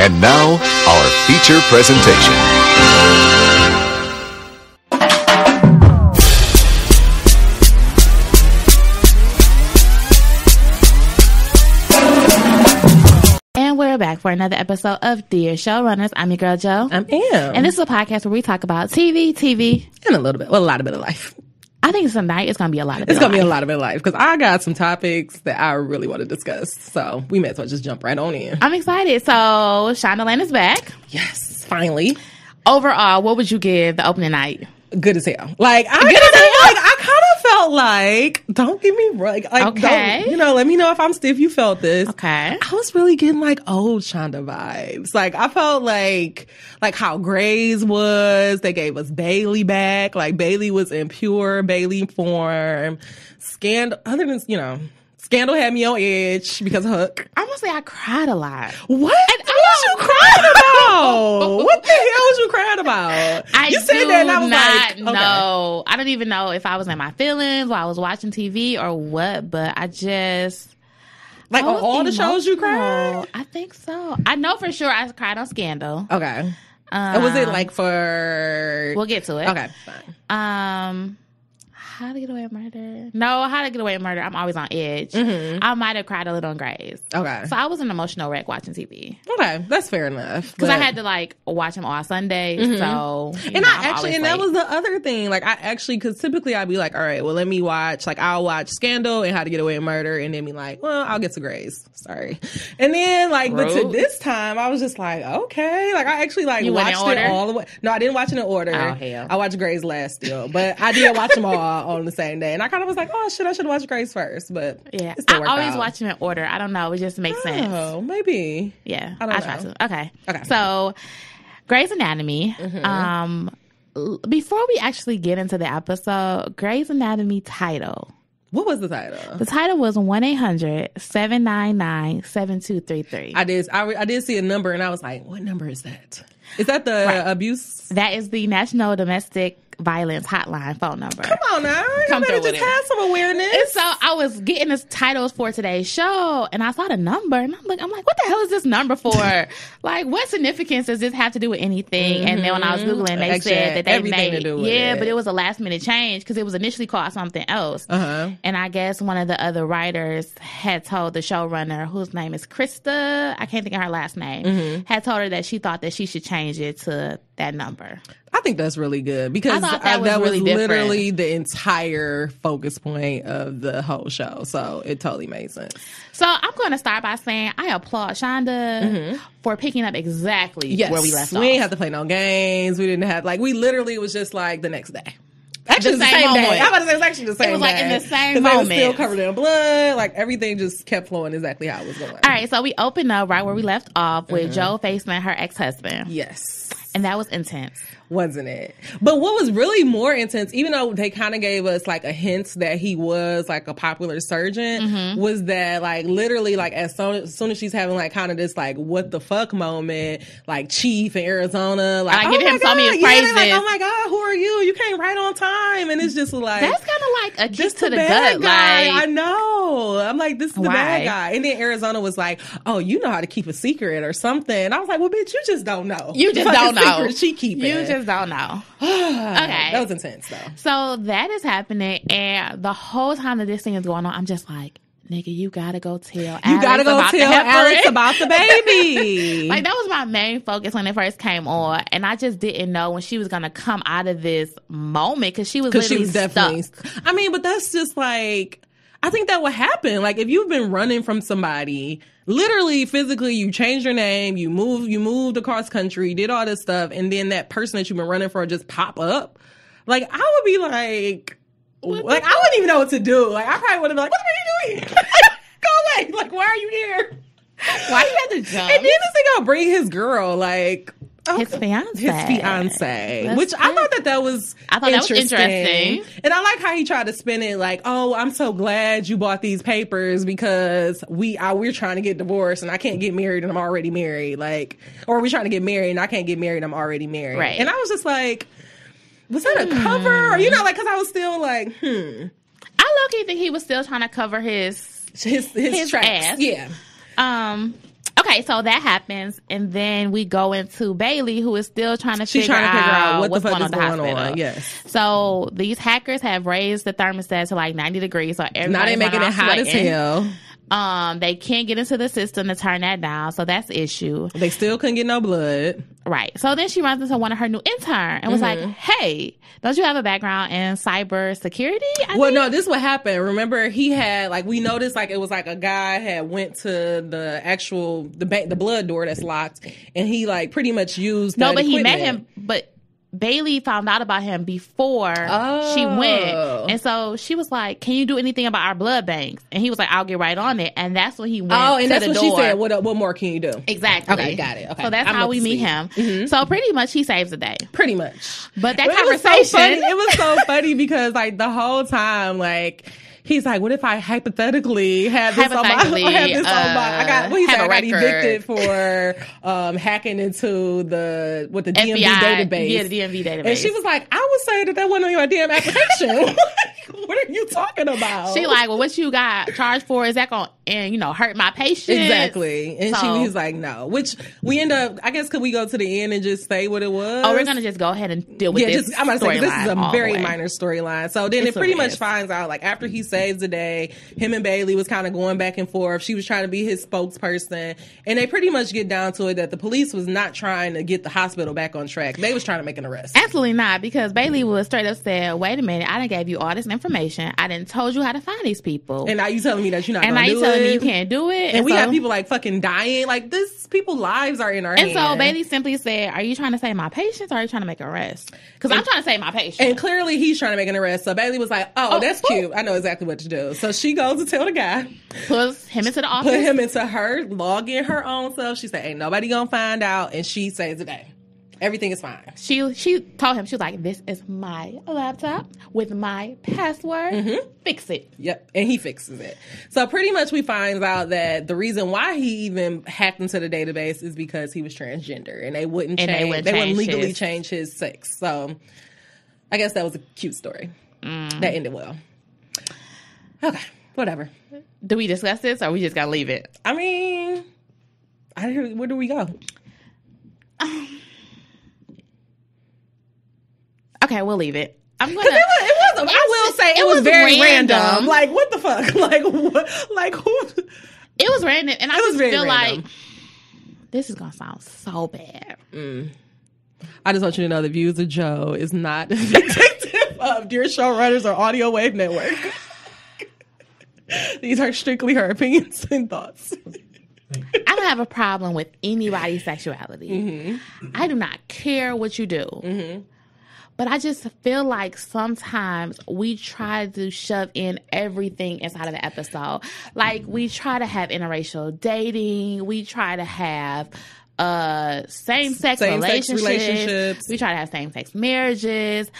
And now, our feature presentation. We're back for another episode of Dear Showrunners. I'm your girl, Jo. I'm Am. And this is a podcast where we talk about TV, and a lot of bit of life. I think tonight it's going to be a lot of it. It's going to be a lot of it of life because I got some topics that I really want to discuss. So we may as well just jump right on in. I'm excited. So Shondaland is back. Yes, finally. Overall, what would you give the opening night? Good as hell. I kind of felt like, don't get me wrong. Okay. Let me know if I'm stiff. You felt this. Okay. I was really getting like old Shonda vibes. Like I felt like how Grey's was. They gave us Bailey back. Like Bailey was in pure Bailey form. Scandal, other than, Scandal had me on edge because of Hook. I'm going to say I cried a lot. What was you crying about? What the hell was you crying about? You said that and I was like, okay. No, I don't even know if I was in my feelings while I was watching TV or what, but I just... Like on all the shows you cried? I think so. I know for sure I cried on Scandal. Okay. And was it like for... We'll get to it. Okay, fine. How to Get Away with Murder? No, How to Get Away with Murder. I'm always on edge. Mm-hmm. I might have cried a little on Grey's. Okay. So I was an emotional wreck watching TV. Okay, that's fair enough. Because I had to watch them all Sunday. Mm-hmm. So that was the other thing. Because typically I'd be like, all right, well let me watch. I'll watch Scandal and How to Get Away with Murder, and then be like, well, I'll get to Grey's. Sorry. And then but to this time I was just like, okay. I actually you watched it all the way. No, I didn't watch it in order. Oh hell. I watched Grey's last still, but I did watch them all on the same day. And I kind of was like, oh shit, I should watch Grey's first, but yeah, it still I always out. watch them in order. I don't know, it just makes sense. Oh, maybe. Yeah, I try know. to. Okay. Okay. So, Grey's Anatomy. Mm-hmm. Before we actually get into the episode, Grey's Anatomy title. What was the title? The title was 1-800-799-7233. I did see a number, and I was like, what number is that? Is that the abuse? That is the National Domestic Violence Hotline phone number. Come on now. Come you better through just with have some awareness. And so I was getting the titles for today's show, and I saw the number, and I'm like, what the hell is this number for? What significance does this have to do with anything? And then when I was Googling, they said that they everything made to do with it. But it was a last minute change because it was initially called something else. Uh-huh. And I guess one of the other writers had told the showrunner, whose name is Krista, I can't think of her last name, had told her that she thought that she should change it to that number. I think that's really good because that was really literally the entire focus point of the whole show. So it totally made sense. So I'm going to start by saying I applaud Shonda for picking up exactly where we left off. We didn't have to play no games. We didn't have we literally was just the next day. Actually, the same day. moment. I was about to say it was actually the same day. It was in the same moment. moment. They were still covered in blood. Everything just kept flowing exactly how it was going. All right, so we opened up right where we left off with Jo facing her ex-husband. Yes. And that was intense. Wasn't it? But what was really more intense, even though they kind of gave us a hint that he was a popular surgeon, was that literally as soon as she's having kind of this what the fuck moment, Chief in Arizona, give him so many praises. Oh my God, who are you? You came right on time, and it's just that's kind of a kick to the gut. I know. I'm this is the bad guy, and then Arizona was oh, you know how to keep a secret or something. And I was well, bitch, you just don't know. You just don't know. She keep it. You just don't know. Okay. That was intense, though. So that is happening, and the whole time that this thing is going on, I'm just nigga, you gotta go tell Alex about the baby. That was my main focus when it first came on, and I just didn't know when she was gonna come out of this moment because she was definitely stuck. I mean, but that's just I think that would happen. If you've been running from somebody, literally, physically, you changed your name, you moved across country, did all this stuff, and then that person that you've been running for just pop up. I would be I wouldn't even know what to do. I probably would have been what are you doing? Go away. Why are you here? Why you had to jump? And then this thing I'll bring his girl, his fiance. Which I thought that was interesting. And I like how he tried to spin it oh, I'm so glad you bought these papers because we're trying to get divorced and I can't get married and I'm already married. Or we're trying to get married and I can't get married and I'm already married. Right. And I was just was that a cover? Or, because I was still I low-key think he was still trying to cover his tracks. ass. Yeah. Okay, so that happens, and then we go into Bailey, who is still trying to figure out what the fuck is going going on. Yes. So these hackers have raised the thermostat to like 90 degrees, so everybody's now they're making it hot as hell. They can't get into the system to turn that down, so that's the issue. They still couldn't get no blood. Right. So then she runs into one of her new interns and was like, hey, don't you have a background in cyber security? No, this is what happened. Remember, he had, like, we noticed, like, it was like a guy had went to the actual, the blood door that's locked, and he, like, pretty much used No, but equipment. he met him, but Bailey found out about him before she went. And so she was like, can you do anything about our blood banks? And he was like, I'll get right on it. And that's when he went and to that's the when door. she said, what more can you do? Exactly. Okay, got it. Okay. So that's how we meet him. So pretty much he saves the day. Pretty much. But that conversation. It was so funny because, like, the whole time, like, he's like, what if I hypothetically have this on my I got evicted for hacking into the DMV database. Yeah, the DMV database. And she was like, I would say that wasn't on your damn application. What are you talking about? She like, well, what you got charged for? Is that going to hurt my patient? Exactly. And she was like, no. Which we end up, I guess, could we go to the end and just say what it was? Oh, we're going to just go ahead and deal with this. I'm going to say, this is a very minor storyline. So then it pretty much finds out, like, after he saves the day, him and Bailey was kind of going back and forth. She was trying to be his spokesperson. And they pretty much get down to it that the police was not trying to get the hospital back on track. They was trying to make an arrest. Absolutely not, because Bailey was straight up said, wait a minute, I done gave you all this information. I done told you how to find these people. And now you telling me that you're not going to do it. And now you telling me you can't do it. And we got people like fucking dying. Like, people's lives are in our hands. And so Bailey simply said, are you trying to save my patients or are you trying to make an arrest? Because I'm trying to save my patients. And clearly he's trying to make an arrest. So Bailey was like, oh that's cute. I know exactly what to do. So she goes to tell the guy. Puts him into the office. Put him into her, log in her own self. She said, ain't nobody gonna find out. And she saves the day. Everything is fine. She told him, she was like, this is my laptop with my password. Fix it. Yep. And he fixes it. So pretty much we find out that the reason why he even hacked into the database is because he was transgender and they wouldn't legally change his sex. So I guess that was a cute story. That ended well. Okay. Whatever. Do we discuss this or we just gotta leave it? I mean, where do we go? Okay, we'll leave it. I'm gonna. It was very random. Like, what the fuck? Like, what? Like, who? It was random, and I just feel like this is gonna sound so bad. I just want you to know the views of Joe is not indicative of Dear Showrunners or Audio Wave Network. These are strictly her opinions and thoughts. I don't have a problem with anybody's sexuality. I do not care what you do. But I just feel like sometimes we try to shove in everything inside of the episode. Like, we try to have interracial dating. We try to have same-sex relationships. We try to have same-sex marriages.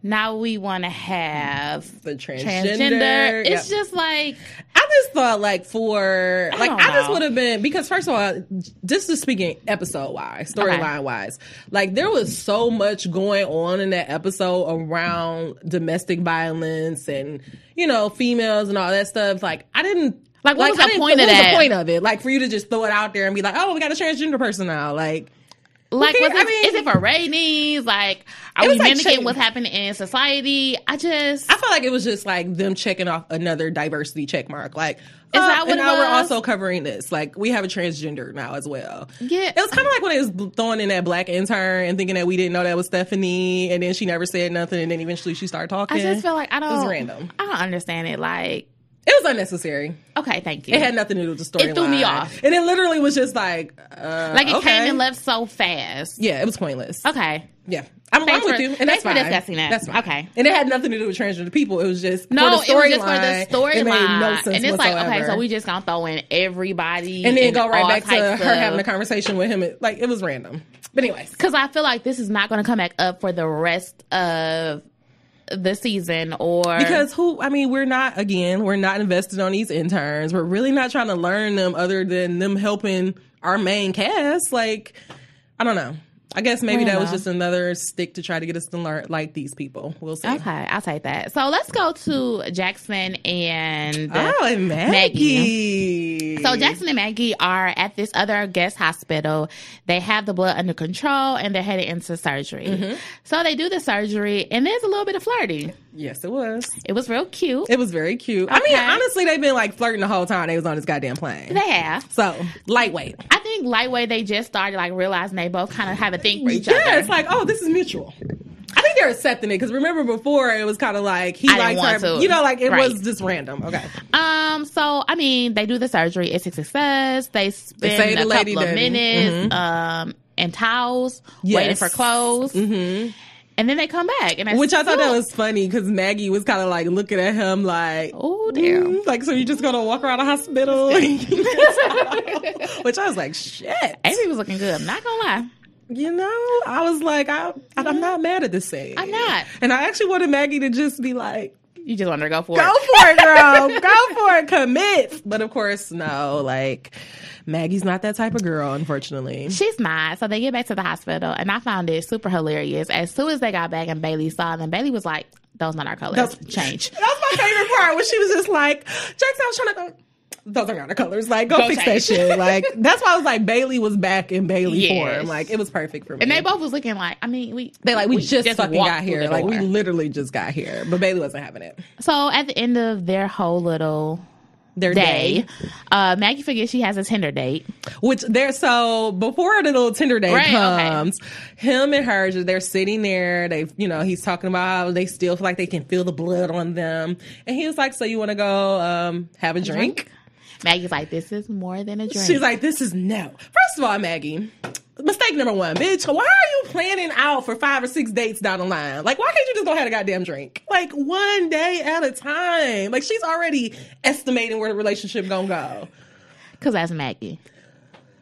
Now we want to have the transgender. It's just like, I just thought like I just would have been, because first of all, just speaking episode wise, storyline wise, like there was so much going on in that episode around domestic violence and, females and all that stuff. Like I didn't. Like what was the point of that? What was the point of it? Like for you to just throw it out there and be like, oh, we got a transgender person now. Like is it for ratings? Like, are we mimicking what's happening in society? I feel like it was just like them checking off another diversity check mark. Like, is that what it was? We're also covering this. Like, we have a transgender now as well. Yeah. It was kind of like when it was throwing in that black intern and thinking that we didn't know that was Stephanie, and then she never said nothing, and then eventually she started talking. I just feel like it was random. I don't understand it. Like, it was unnecessary. Okay, thank you. It had nothing to do with the storyline. It threw me off. And it literally was just like... it came and left so fast. Yeah, it was pointless. Okay. Yeah. I'm along with you. And that's fine. Thanks for discussing that. That's fine. Okay. And it had nothing to do with transgender people. It was just it was just for the storyline. It made no sense and it's whatsoever. like, okay, so we just gonna throw in everybody. And then go right back to her having a conversation with him. Like, it was random. But anyways. Because I feel like this is not going to come back up for the rest of the season, or because we're not invested on these interns. We're really not trying to learn them other than them helping our main cast. Like, I don't know. I guess maybe that was know. just another stick to try to get us to learn like these people. We'll see. Okay, I'll take that. So let's go to Jackson and and Maggie. So Jackson and Maggie are at this other guest hospital. They have the blood under control and they're headed into surgery. So they do the surgery and there's a little bit of flirting. Yes, it was. It was real cute. It was very cute. I mean, honestly, they've been like flirting the whole time they was on this goddamn plane. They have. So, lightweight. I think lightweight, they just started like realizing they both kind of have a thing for each other. Yeah, it's like, oh, this is mutual. I think they're accepting it because remember before it was kind of like he likes her, to. you know, like it was just random. Okay. So I mean, they do the surgery. It's a success. They spend a couple of minutes, in towels, waiting for clothes. And then they come back. And which I thought that was funny because Maggie was kind of like looking at him like, oh, damn. Like, so you're just going to walk around the hospital? Which I was like, shit. Amy was looking good. I'm not going to lie. You know, I was like, I'm not mad at this scene. I'm not. And I actually wanted Maggie to just be like, you just want her to go for it. Go for it, girl. Go for it. Commit. But of course, no. Like, Maggie's not that type of girl, unfortunately. She's not. So they get back to the hospital, and I found it super hilarious. As soon as they got back and Bailey saw them, Bailey was like, those not our colors. Change. That's my favorite part when she was just like, Jackson, I was trying to go. Those are not the colors. Like, go fix that shit. Like, that's why I was like, Bailey was back in Bailey form. Like, it was perfect for me. And they both was looking like, I mean, we just fucking got here. Like, we literally just got here. But Bailey wasn't having it. So at the end of their whole little day. Maggie forgets she has a Tinder date. So before the little Tinder date comes, him and her, they're sitting there. He's talking about how they still feel like they can feel the blood on them. And he was like, so you want to go have a drink? Maggie's like, this is more than a drink. She's like, this is no. First of all, Maggie, mistake number one, bitch. Why are you planning out for 5 or 6 dates down the line? Like, why can't you just go have a goddamn drink? Like, one day at a time. Like, she's already estimating where the relationship gonna go. Because that's Maggie.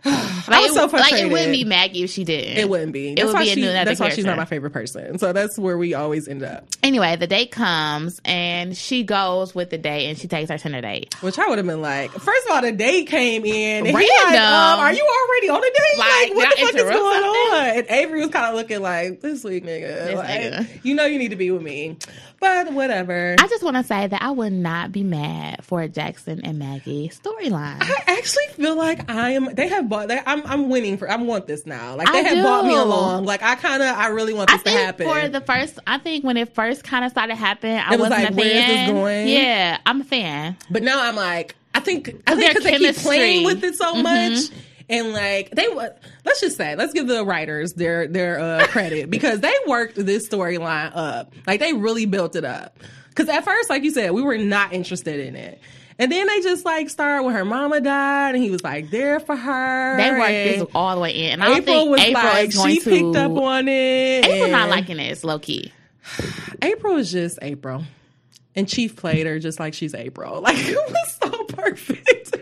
I was so frustrated. Like, it wouldn't be Maggie if she didn't. It wouldn't be. That's why she's not my favorite person. So that's where we always end up. Anyway, the date comes and she goes with the date and she takes her Tinder date. Which I would have been like, first of all, the date came in and random. He's like, are you already on a date? Like what the fuck is going on? Something? And Avery was kind of looking like, this week, nigga. You know you need to be with me. But whatever. I just want to say that I would not be mad for a Jackson and Maggie storyline. I actually feel like I'm winning I want this now. Like, they have brought me along. Like, I really want this to happen. I think when it first kind of started happening, I wasn't like, a fan. Where is this going? Yeah, I'm a fan. But now I'm like, I think because they keep playing with it so much. And like let's give the writers their credit because they worked this storyline up. Like, they really built it up. Because at first, like you said, we were not interested in it. And then they just like started when her mama died, and he was like there for her. They worked this all the way in. And I don't think April is going to. She picked up on it. April's not liking this, low key. April is just April, and Chief played her just like she's April. Like, it was so perfect.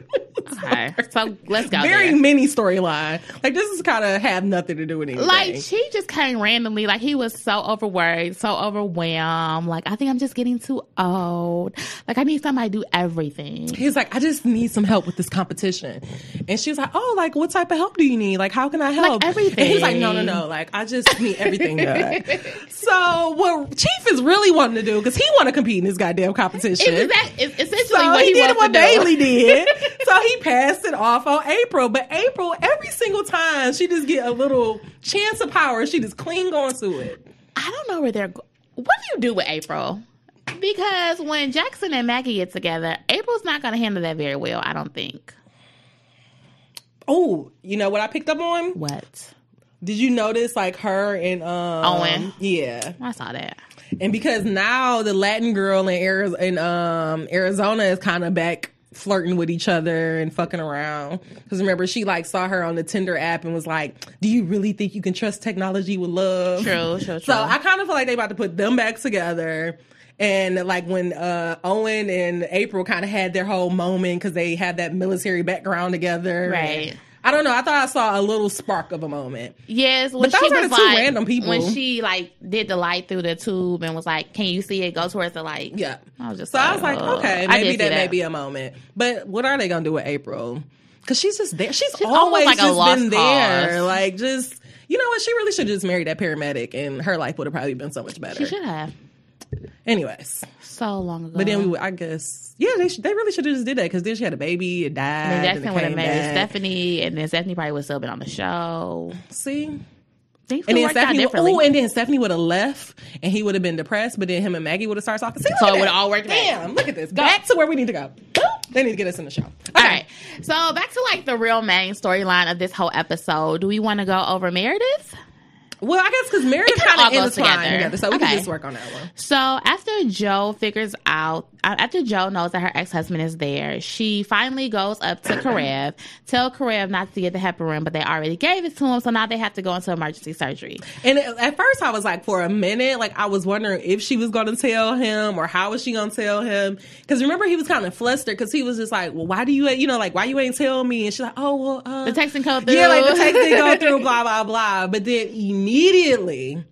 Okay, so let's go. Very mini storyline. Like, this is kind of have nothing to do with anything. Like, she just came randomly. Like, he was so overworked, so overwhelmed. Like, I think I'm just getting too old. Like, I need somebody to do everything. He's like, I just need some help with this competition. And she was like, oh, like, what type of help do you need? Like, how can I help? Like, everything. And he's like, no. Like, I just need everything done. So what Chief is really wanting to do, because he want to compete in this goddamn competition. It's essentially so what he did wants what to do. Bailey did. So he passed it off on April. But April, every single time, she just get a little chance of power. She just cling on to it. I don't know where they're going. What do you do with April? Because when Jackson and Maggie get together, April's not going to handle that very well, I don't think. Oh, you know what I picked up on? What? Did you notice, like, her and Owen? Yeah. I saw that. And because now the Latin girl in Arizona is kind of back flirting with each other and fucking around. Because remember, she like saw her on the Tinder app and was like, do you really think you can trust technology with love? True. So I kind of feel like they about to put them back together. And like when Owen and April kind of had their whole moment because they had that military background together. Right. I don't know. I thought I saw a little spark of a moment. Yes, but those are the two random people. When she like did the light through the tube and was like, "Can you see it? Go towards the light." Yeah. I was just I was like, okay, maybe that may be a moment. But what are they gonna do with April? Because she's just there. She's always like just been there. Like, just, You know what? She really should have just married that paramedic, and her life would have probably been so much better. She should have. Anyways. So long ago. But then I guess, they really should have just did that, because then she had a baby, it died. And then Jackson would have married Stephanie, and then Stephanie probably would still been on the show. See? Things could work out differently. And then Stephanie would have left, and he would have been depressed, but then him and Maggie would have started talking. See, so it would have all worked out. Damn, look at this. Back to where we need to go. They need to get us in the show. Okay. All right. So back to like the real main storyline of this whole episode. Do we want to go over Meredith? Well, I guess because Meredith kind of intertwined together, so we can just work on that one. So after Joe knows that her ex-husband is there, she finally goes up to Karev, tell Karev not to get the heparin, but they already gave it to him, so now they have to go into emergency surgery. And at first I was like, for a minute, like I was wondering if she was going to tell him, or how was she going to tell him? Because remember, he was kind of flustered, because he was just like, well, why do you, why you ain't tell me? And she's like, oh, well, the text didn't go through. Yeah, like the text didn't go through, blah, blah, blah. But then immediately,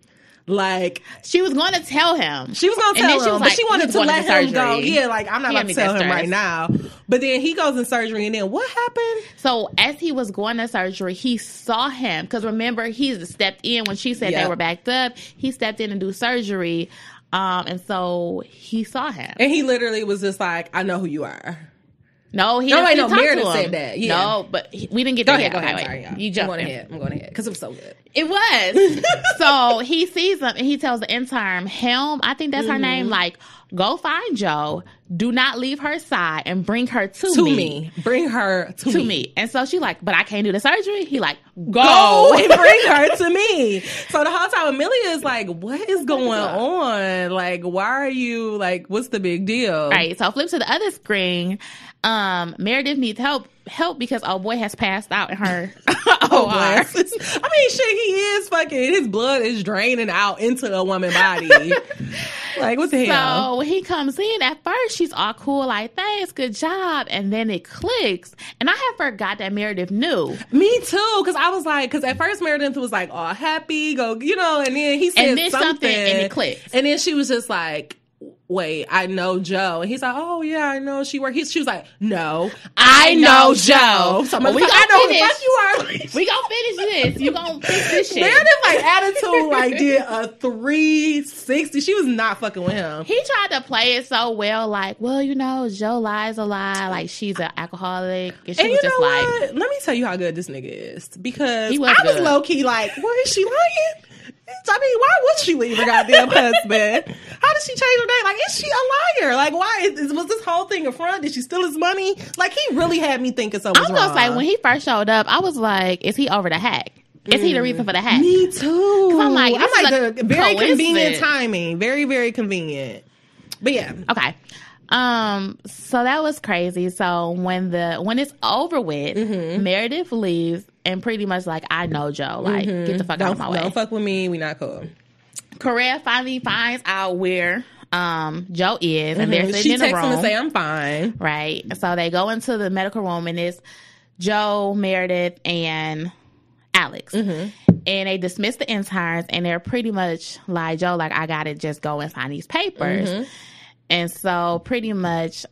like, she was going to tell him. She was going to tell him, but she wanted to let him go. Yeah, like, I'm not about to tell him right now. But then he goes in surgery, and then what happened? So as he was going to surgery, he saw him, because remember, he stepped in when she said they were backed up. He stepped in and do surgery, and so he saw him. And he literally was just like, I know who you are. No, Meredith said that. Yeah. No, but we didn't get that. Go ahead. Wait. Sorry, yeah. You jumped. I'm going ahead because it was so good. It was. So he sees them, and he tells the intern, Helm, I think that's her name, like, go find Joe. Do not leave her side and bring her to me. Bring her to me. And so she like, but I can't do the surgery. He like, go and bring her to me. So the whole time Amelia is like, what is going on? Like, why are you, like, what's the big deal? Right. So flip to the other screen. Meredith needs help because old boy has passed out in her OR. I mean, shit, he is fucking, his blood is draining out into a woman's body. Like, what the hell? So he comes in. At first, she's all cool, like, thanks, good job. And then it clicks. And I had forgot that Meredith knew. Me too, because I was like, because at first Meredith was like, all happy, go, and then he said something. And it clicks. And then she was just like, wait, I know Joe. And he's like, oh, yeah, I know she worked. She was like, no, I know Joe. So we I know who the fuck you are. We gonna finish this. You gonna fix this shit. Meredith, like, attitude, like, did a 360. She was not fucking with him. He tried to play it so well, like, well, Joe lies a lie. Like, she's an alcoholic. And she was just like, let me tell you how good this nigga is. Because I was low-key like, what, is she lying? I mean, why would she leave her goddamn husband? How did she change her name? Like, is she a liar? Like, why? Was this whole thing a front? Did she steal his money? Like, he really had me thinking something was wrong. I was gonna say, when he first showed up, I was like, is he over the hack? Is he the reason for the hack? Me too. Because I'm like, the very convenient timing. Very, very convenient. But yeah. Okay. So that was crazy. So when it's over with, Meredith leaves and pretty much like, I know Joe. Like, get the fuck out of my way. Don't fuck with me. We not cool. Karev finally finds out where Joe is, and they're sitting in the room. She texts him and say, I'm fine. Right. So they go into the medical room, and it's Joe, Meredith, and Alex. And they dismiss the interns, and they're pretty much like, Joe, like, I gotta just go and sign these papers. And so pretty much,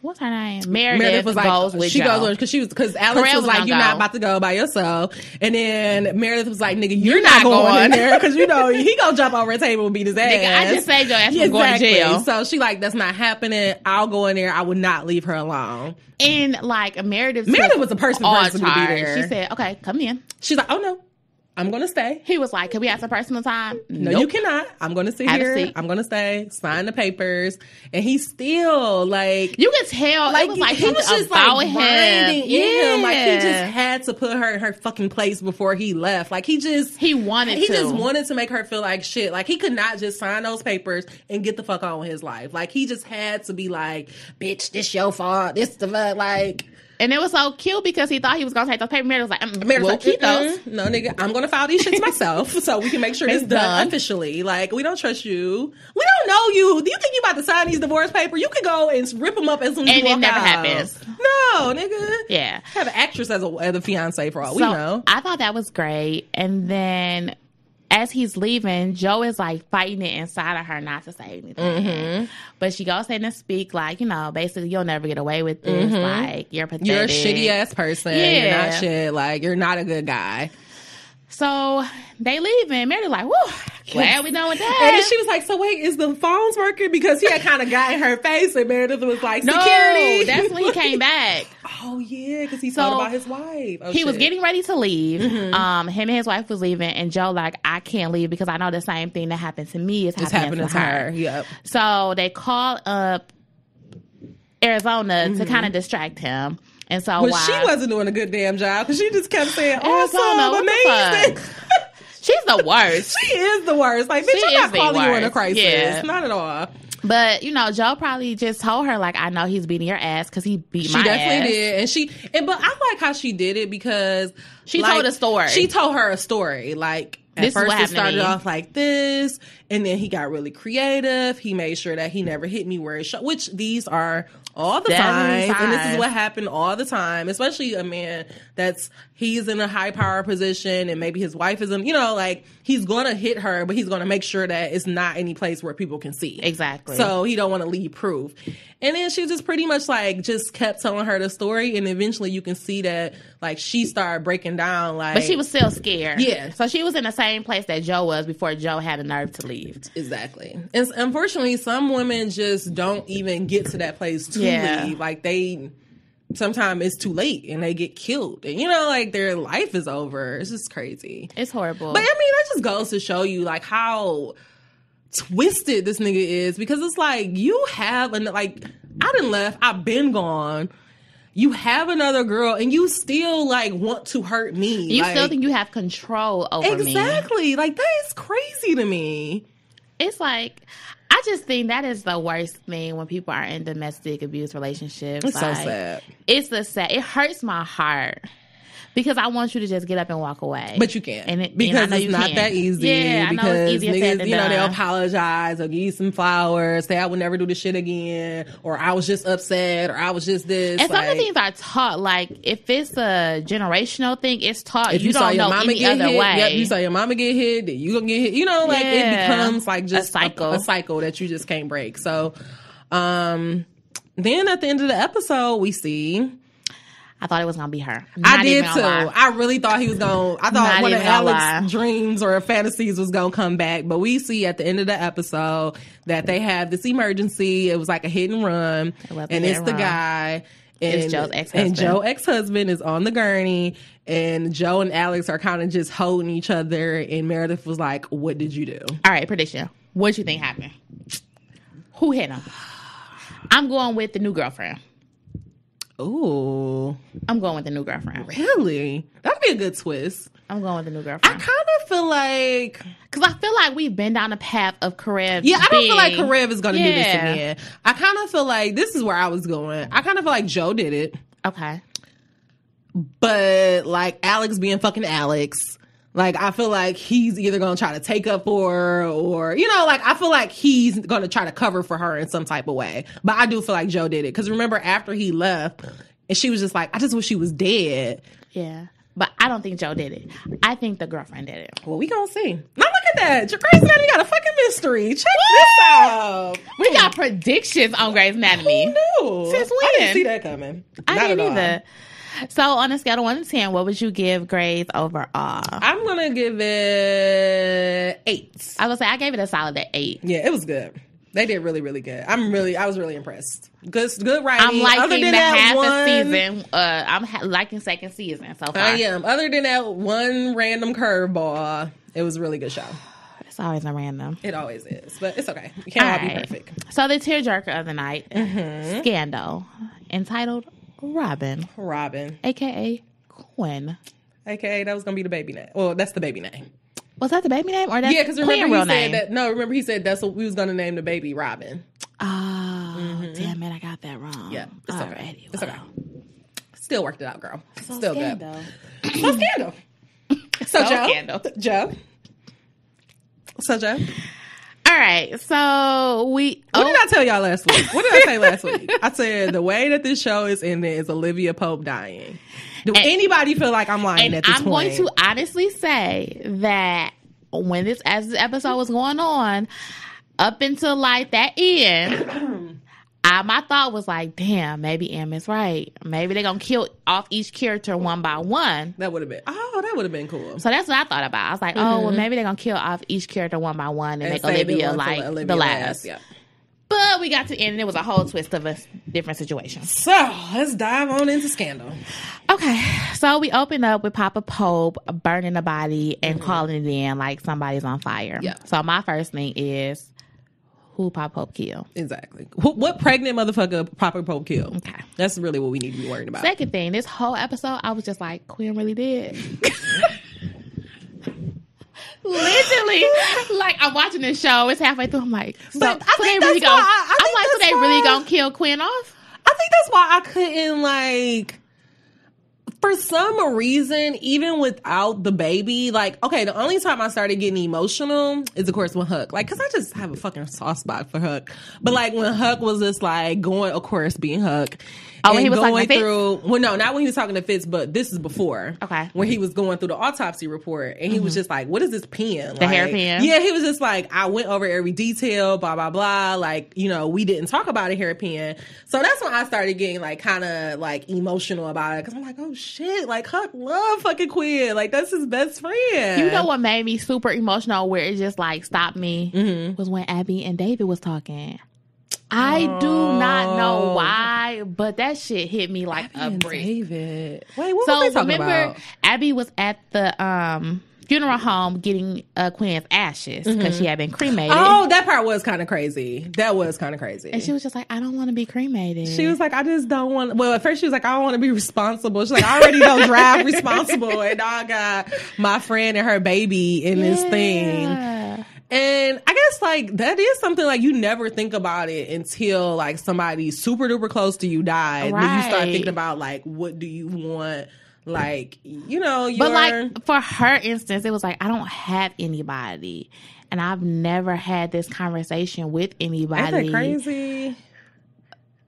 what's her name? Meredith was like, goes with she Joe. goes because Alex was like, you're not about to go by yourself. And then Meredith was like, nigga, you're not going in there because he gonna jump over a table and beat his ass. Nigga, I just saved your ass from going to jail. So she like, that's not happening. I'll go in there. I would not leave her alone. And like Meredith was a person to be there. She said, okay, come in. She's like, oh no, I'm going to stay. He was like, can we have some personal time? No, you cannot. I'm going to sit here. I'm going to stay, sign the papers. And he's still like... You could tell like, it was like he was just about like him. Him. Like he just had to put her in her fucking place before he left. Like he just wanted to make her feel like shit. Like he could not just sign those papers and get the fuck on with his life. Like he just had to be like, bitch, this your fault. This the like... And it was so cute because he thought he was going to take those papers. Meredith was like, we'll keep those. No, nigga, I'm going to file these shits myself so we can make sure it's done officially. Like, we don't trust you. We don't know you. Do you think you about to sign these divorce papers? You could go and rip them up as soon as you walk out. And it never happens. No, nigga. Yeah. Have an actress as a fiance for all we know. I thought that was great. And then... as he's leaving, Joe is like fighting it inside of her not to say anything. But she goes in and speak like, basically you'll never get away with this. Like, you're pathetic. You're a shitty ass person. Yeah. You're not shit. Like, you're not a good guy. So they leave, and Meredith like, whew, glad we done with that. And then she was like, so wait, is the phones working? Because he had kind of got in her face, and Meredith was like, security. No, that's when he came back. Oh, yeah, because he thought about his wife. Oh, he was getting ready to leave. Him and his wife was leaving, and Joe like, I can't leave because I know the same thing that happened to me is happening to her. Yep. So they called up Arizona to kind of distract him. And so she wasn't doing a good damn job because she just kept saying, Arizona, amazing. She's the worst. She is the worst. Like, bitch, I'm not calling you in a crisis. Yeah. Not at all. But, Joe probably just told her, like, I know he's beating your ass because he beat my ass. She definitely did. But I like how she did it because she told a story. She told her a story. Like, at first it started off like this, and then he got really creative. He made sure that he never hit me where it showed, which these are all the time. And this is what happened all the time, especially a man he's in a high power position and maybe his wife is in, like he's going to hit her, but he's going to make sure that it's not any place where people can see. Exactly. So he don't want to leave proof. And then she just pretty much like just kept telling her the story, and eventually you can see that like she started breaking down like. But she was still scared. Yeah. So she was in the same place that Joe was before Joe had the nerve to leave. Exactly. And unfortunately, some women just don't even get to that place to leave. Like sometimes it's too late and they get killed. And like their life is over. It's just crazy. It's horrible. But I mean, that just goes to show you like how twisted this nigga is, because it's like you have I done left, I've been gone. You have another girl and you still like want to hurt me. You still think you have control over me. Exactly. Like that is crazy to me. It's like, I just think that is the worst thing when people are in domestic abuse relationships. It's so sad. It hurts my heart. Because I want you to just get up and walk away. But you can't. Because it's not that easy. Yeah, I know it's easier said than done. They'll apologize or give you some flowers, say I would never do this shit again, or I was just upset, or I was just this. And some of the things are taught, like, if it's a generational thing, it's taught. If you don't know any other way. Yep, you saw your mama get hit, then you gonna get hit. It becomes like just a cycle that you just can't break. So, then at the end of the episode, we see... I thought it was going to be her. I did too. I really thought he was going to... I thought one of Alex's dreams or fantasies was going to come back. But we see at the end of the episode that they have this emergency. It was like a hit and run. And it's the guy. It's Joe's ex-husband. And Joe's ex-husband is on the gurney. And Joe and Alex are kind of just holding each other. And Meredith was like, what did you do? All right, prediction. What do you think happened? Who hit him? I'm going with the new girlfriend. Ooh. I'm going with the new girlfriend. Really? That'd be a good twist. I'm going with the new girlfriend. I kind of feel like... Because I feel like we've been down the path of Karev. Yeah, I don't feel like Karev is going to do this again. I kind of feel like... This is where I was going. I kind of feel like Joe did it. Okay. But, like, Alex being fucking Alex... Like, I feel like he's either going to try to take up for her or, I feel like he's going to try to cover for her in some type of way. But I do feel like Joe did it. Because remember, after he left, and she was just like, I just wish she was dead. Yeah. But I don't think Joe did it. I think the girlfriend did it. Well, we going to see. Now look at that. Your Grey's Anatomy got a fucking mystery. Check this out. We got predictions on Grey's Anatomy. Who knew? Since when? I didn't see that coming. I didn't either. So, on a scale of 1 to 10, what would you give Grey's overall? I'm going to give it 8. I was going to say, I gave it a solid 8. Yeah, it was good. They did really, really good. I was really impressed. Good writing. I'm liking the half a season. I'm liking second season so far. I am. Other than that one random curveball, it was a really good show. It's always a random. It always is, but it's okay. You can't all be perfect. So, the tearjerker of the night, Scandal, entitled... Robin, a.k.a. Quin. A.k.a. that was going to be the baby name. Well, that's the baby name. Was that the baby name? Or that's because remember Quin he said that. No, remember he said that's what we was going to name the baby Robin. Oh, damn it. I got that wrong. Yeah, it's okay. Alrighty, it's okay. Still worked it out, girl. So Still Scandal. Good. So Scandal. So Joe. Joe. All right, so What did I tell y'all last week? What did I say last week? I said the way that this show is ending is Olivia Pope dying. Do anybody feel like I'm lying at this point? I'm going to honestly say that as this episode was going on, up until like that end, My thought was like, damn, maybe Em is right. Maybe they're going to kill off each character one by one. That would have been cool. So that's what I thought about. I was like, oh, well, maybe they're going to kill off each character one by one and make Olivia like the last. Yeah. But we got to the end and it was a whole twist of a different situation. So let's dive on into Scandal. Okay. So we open up with Papa Pope burning the body and calling it in like somebody's on fire. Yeah. So my first thing is, who Papa Pope killed? Exactly. What pregnant motherfucker Papa Pope killed? Okay. That's really what we need to be worried about. Second thing, this whole episode, I was just like, Quin really did. Literally, like I'm watching this show. It's halfway through. I'm like, so but I think really that's why I'm like, so they really gonna kill Quin off? I think that's why I couldn't like. For some reason, even without the baby, like, okay, the only time I started getting emotional is, of course, when Huck. Like, because I just have a fucking soft spot for Huck. But, like, when Huck was just, like, going, of course, being Huck. Oh, when he was going through, well, no, not when he was talking to Fitz, but this is before. Okay. When he was going through the autopsy report, and he was just like, what is this pen? The hairpin? Yeah, he was just like, I went over every detail, blah, blah, blah. Like, you know, we didn't talk about a hairpin. So that's when I started getting, like, kind of, like, emotional about it. Because I'm like, oh, shit. Like, Huck love fucking Quin. Like, that's his best friend. You know what made me super emotional, where it just, like, stopped me, was when Abby and David was talking. I do not know why, but that shit hit me like Abby a brick. David. Wait, what was they talking about? Abby was at the funeral home getting Quin's ashes because she had been cremated. Oh, that part was kind of crazy. That was kind of crazy. And she was just like, I don't want to be cremated. She was like, I just don't want. Well, at first she was like, I don't want to be responsible. She's like, I already don't drive responsible, and I got my friend and her baby in this thing. And I guess, like, that is something, like, you never think about it until, like, somebody super duper close to you died. Right. Then you start thinking about, like, what do you want, like, you know, But, like, for her instance, it was like, I don't have anybody. And I've never had this conversation with anybody. Isn't that crazy?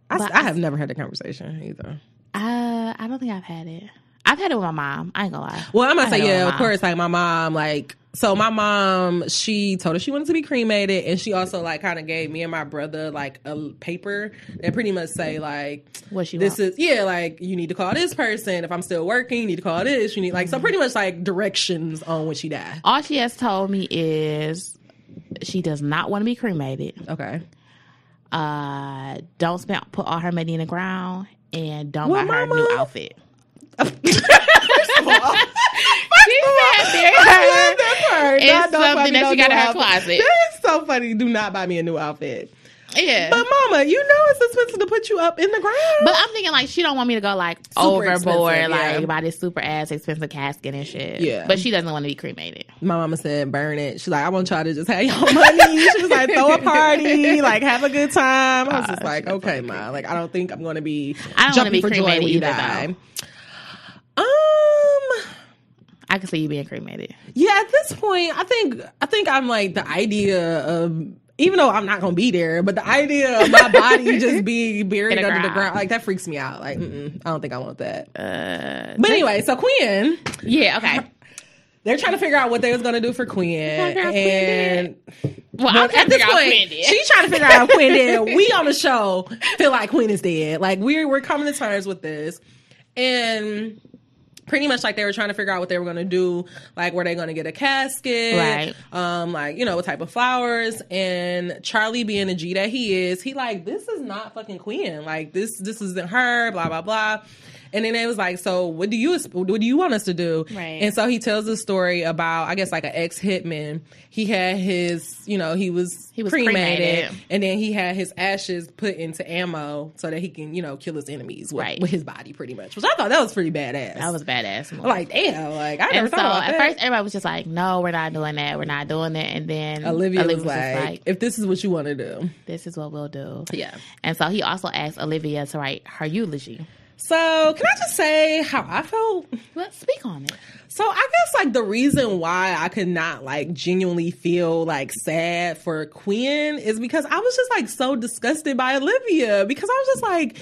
I have never had the conversation either. I don't think I've had it. I've had it with my mom. I ain't gonna lie. Well, I'm gonna say, yeah, of course, like, my mom, like, so my mom, she told us she wanted to be cremated, and she also, like, kind of gave me and my brother, like, a paper that pretty much say, like, what she this want. is, yeah, like, you need to call this person. If I'm still working, you need to call this. You need, like, so pretty much, like, directions on when she died. All she has told me is she does not want to be cremated. Okay. Don't put all her money in the ground, and don't buy her a new outfit. First of all, it's something that she got in her closet. That is so funny. Do not buy me a new outfit. Yeah. But mama, you know it's expensive to put you up in the ground. But I'm thinking, like, she don't want me to go, like, super overboard, like, yeah. buy this super ass expensive casket and shit. Yeah. But she doesn't want to be cremated. My mama said, burn it. She's like, I want y'all to just have your money. She was like, throw a party, like, have a good time. I was just like, okay, ma. Like, I don't think I'm going to be jumping for joy when you die. I can see you being cremated. Yeah, at this point, I think I'm like, the idea of, even though I'm not gonna be there, but the idea of my body just being buried under the ground, like, that freaks me out. Like, I don't think I want that. But anyway, so Quin, yeah, okay. They're trying to figure out what they was gonna do for Quin, and at this point, she's trying to figure out how Quin did. We on the show feel like Quin is dead. Like, we're coming to terms with this, and pretty much, like, they were trying to figure out what they were going to do. Like, were they going to get a casket? Right. Like, you know, what type of flowers. And Charlie, being the G that he is, he like, this is not fucking Quin. Like, this isn't her, blah, blah, blah. And then it was like, so what do you want us to do? Right. And so he tells a story about, I guess, like, an ex-hitman. He had his, you know, he was cremated. And then he had his ashes put into ammo so that he can, you know, kill his enemies with his body, pretty much. Which I thought that was pretty badass. That was badass. Like, damn, like, I never thought about that. At first, everybody was just like, no, we're not doing that. We're not doing that. And then Olivia was like, if this is what you want to do, this is what we'll do. Yeah. And so he also asked Olivia to write her eulogy. So, can I just say how I felt? Well, speak on it. So, I guess, like, the reason why I could not, like, genuinely feel, like, sad for Quin is because I was just, like, so disgusted by Olivia. Because I was just like,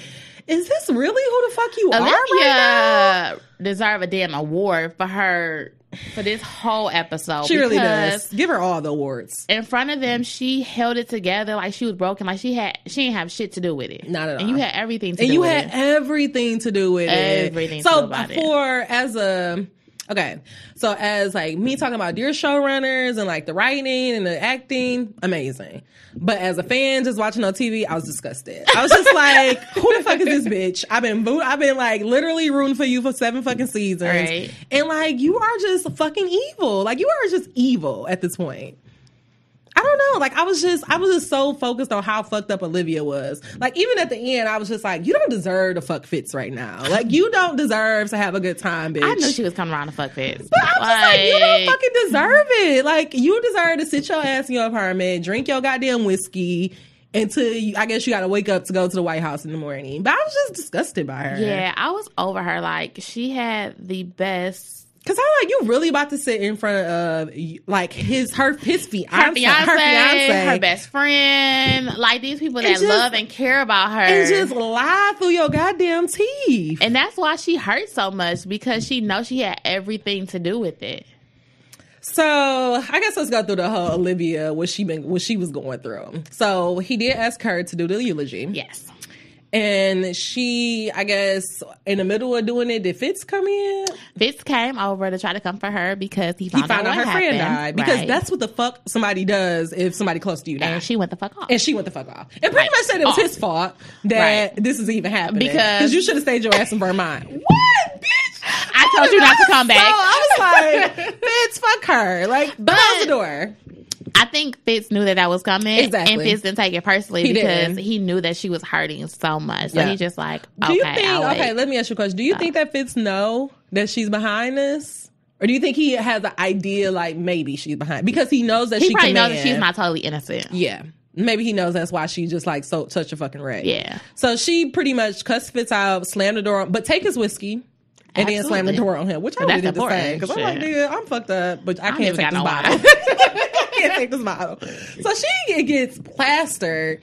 is this really who the fuck you are right now? Olivia deserve a damn award for her for this whole episode. She really does. Give her all the awards. In front of them, she held it together like she was broken. Like she didn't have shit to do with it. Not at all. And you had everything to do with it. And you had everything to do with it. Everything to do about it. Okay, so as like me talking about dear showrunners and like the writing and the acting, amazing. But as a fan just watching on TV, I was disgusted. I was just like, who the fuck is this bitch? I've been like literally rooting for you for 7 fucking seasons. Right. And like you are just fucking evil. Like you are just evil at this point. I don't know. Like I was just so focused on how fucked up Olivia was. Like even at the end, I was just like, you don't deserve to fuck Fitz right now. Like you don't deserve to have a good time, bitch. I knew she was coming around to fuck Fitz. But I'm just like, you don't fucking deserve it. Like you deserve to sit your ass in your apartment, drink your goddamn whiskey until I guess you got to wake up to go to the White House in the morning. But I was just disgusted by her. Yeah, I was over her. Like she had the best. Cause I'm like, you really about to sit in front of like his fiance, her best friend, like these people that love and care about her, and just lie through your goddamn teeth. And that's why she hurt so much, because she knows she had everything to do with it. So I guess let's go through the whole Olivia, what she was going through. So he did ask her to do the eulogy. Yes. And she, I guess, in the middle of doing it, did Fitz come in? Fitz came over to try to comfort her because he found out her friend died. Because that's what the fuck somebody does if somebody close to you dies. And she went the fuck off. And pretty much said it was his fault that this is even happening. Because you should have stayed your ass in Vermont. What, bitch? I told you not to come back. So I was like, Fitz, fuck her. Like, close the door. I think Fitz knew that was coming. Exactly. And Fitz didn't take it personally because he knew that she was hurting so much. So he's just like, okay, let me ask you a question. Do you think that Fitz know that she's behind this? Or do you think he has an idea like maybe she's behind? Because he knows that he probably knows that she's not totally innocent. Yeah. Maybe he knows that's why she's just like such a fucking wreck. Yeah. So she pretty much cussed Fitz out, slammed the door, but take his whiskey. And then slam the door on him, which I really did the same. Because I'm like, nigga, I'm fucked up, but I can't take this bottle. I can't take this bottle. So she gets plastered,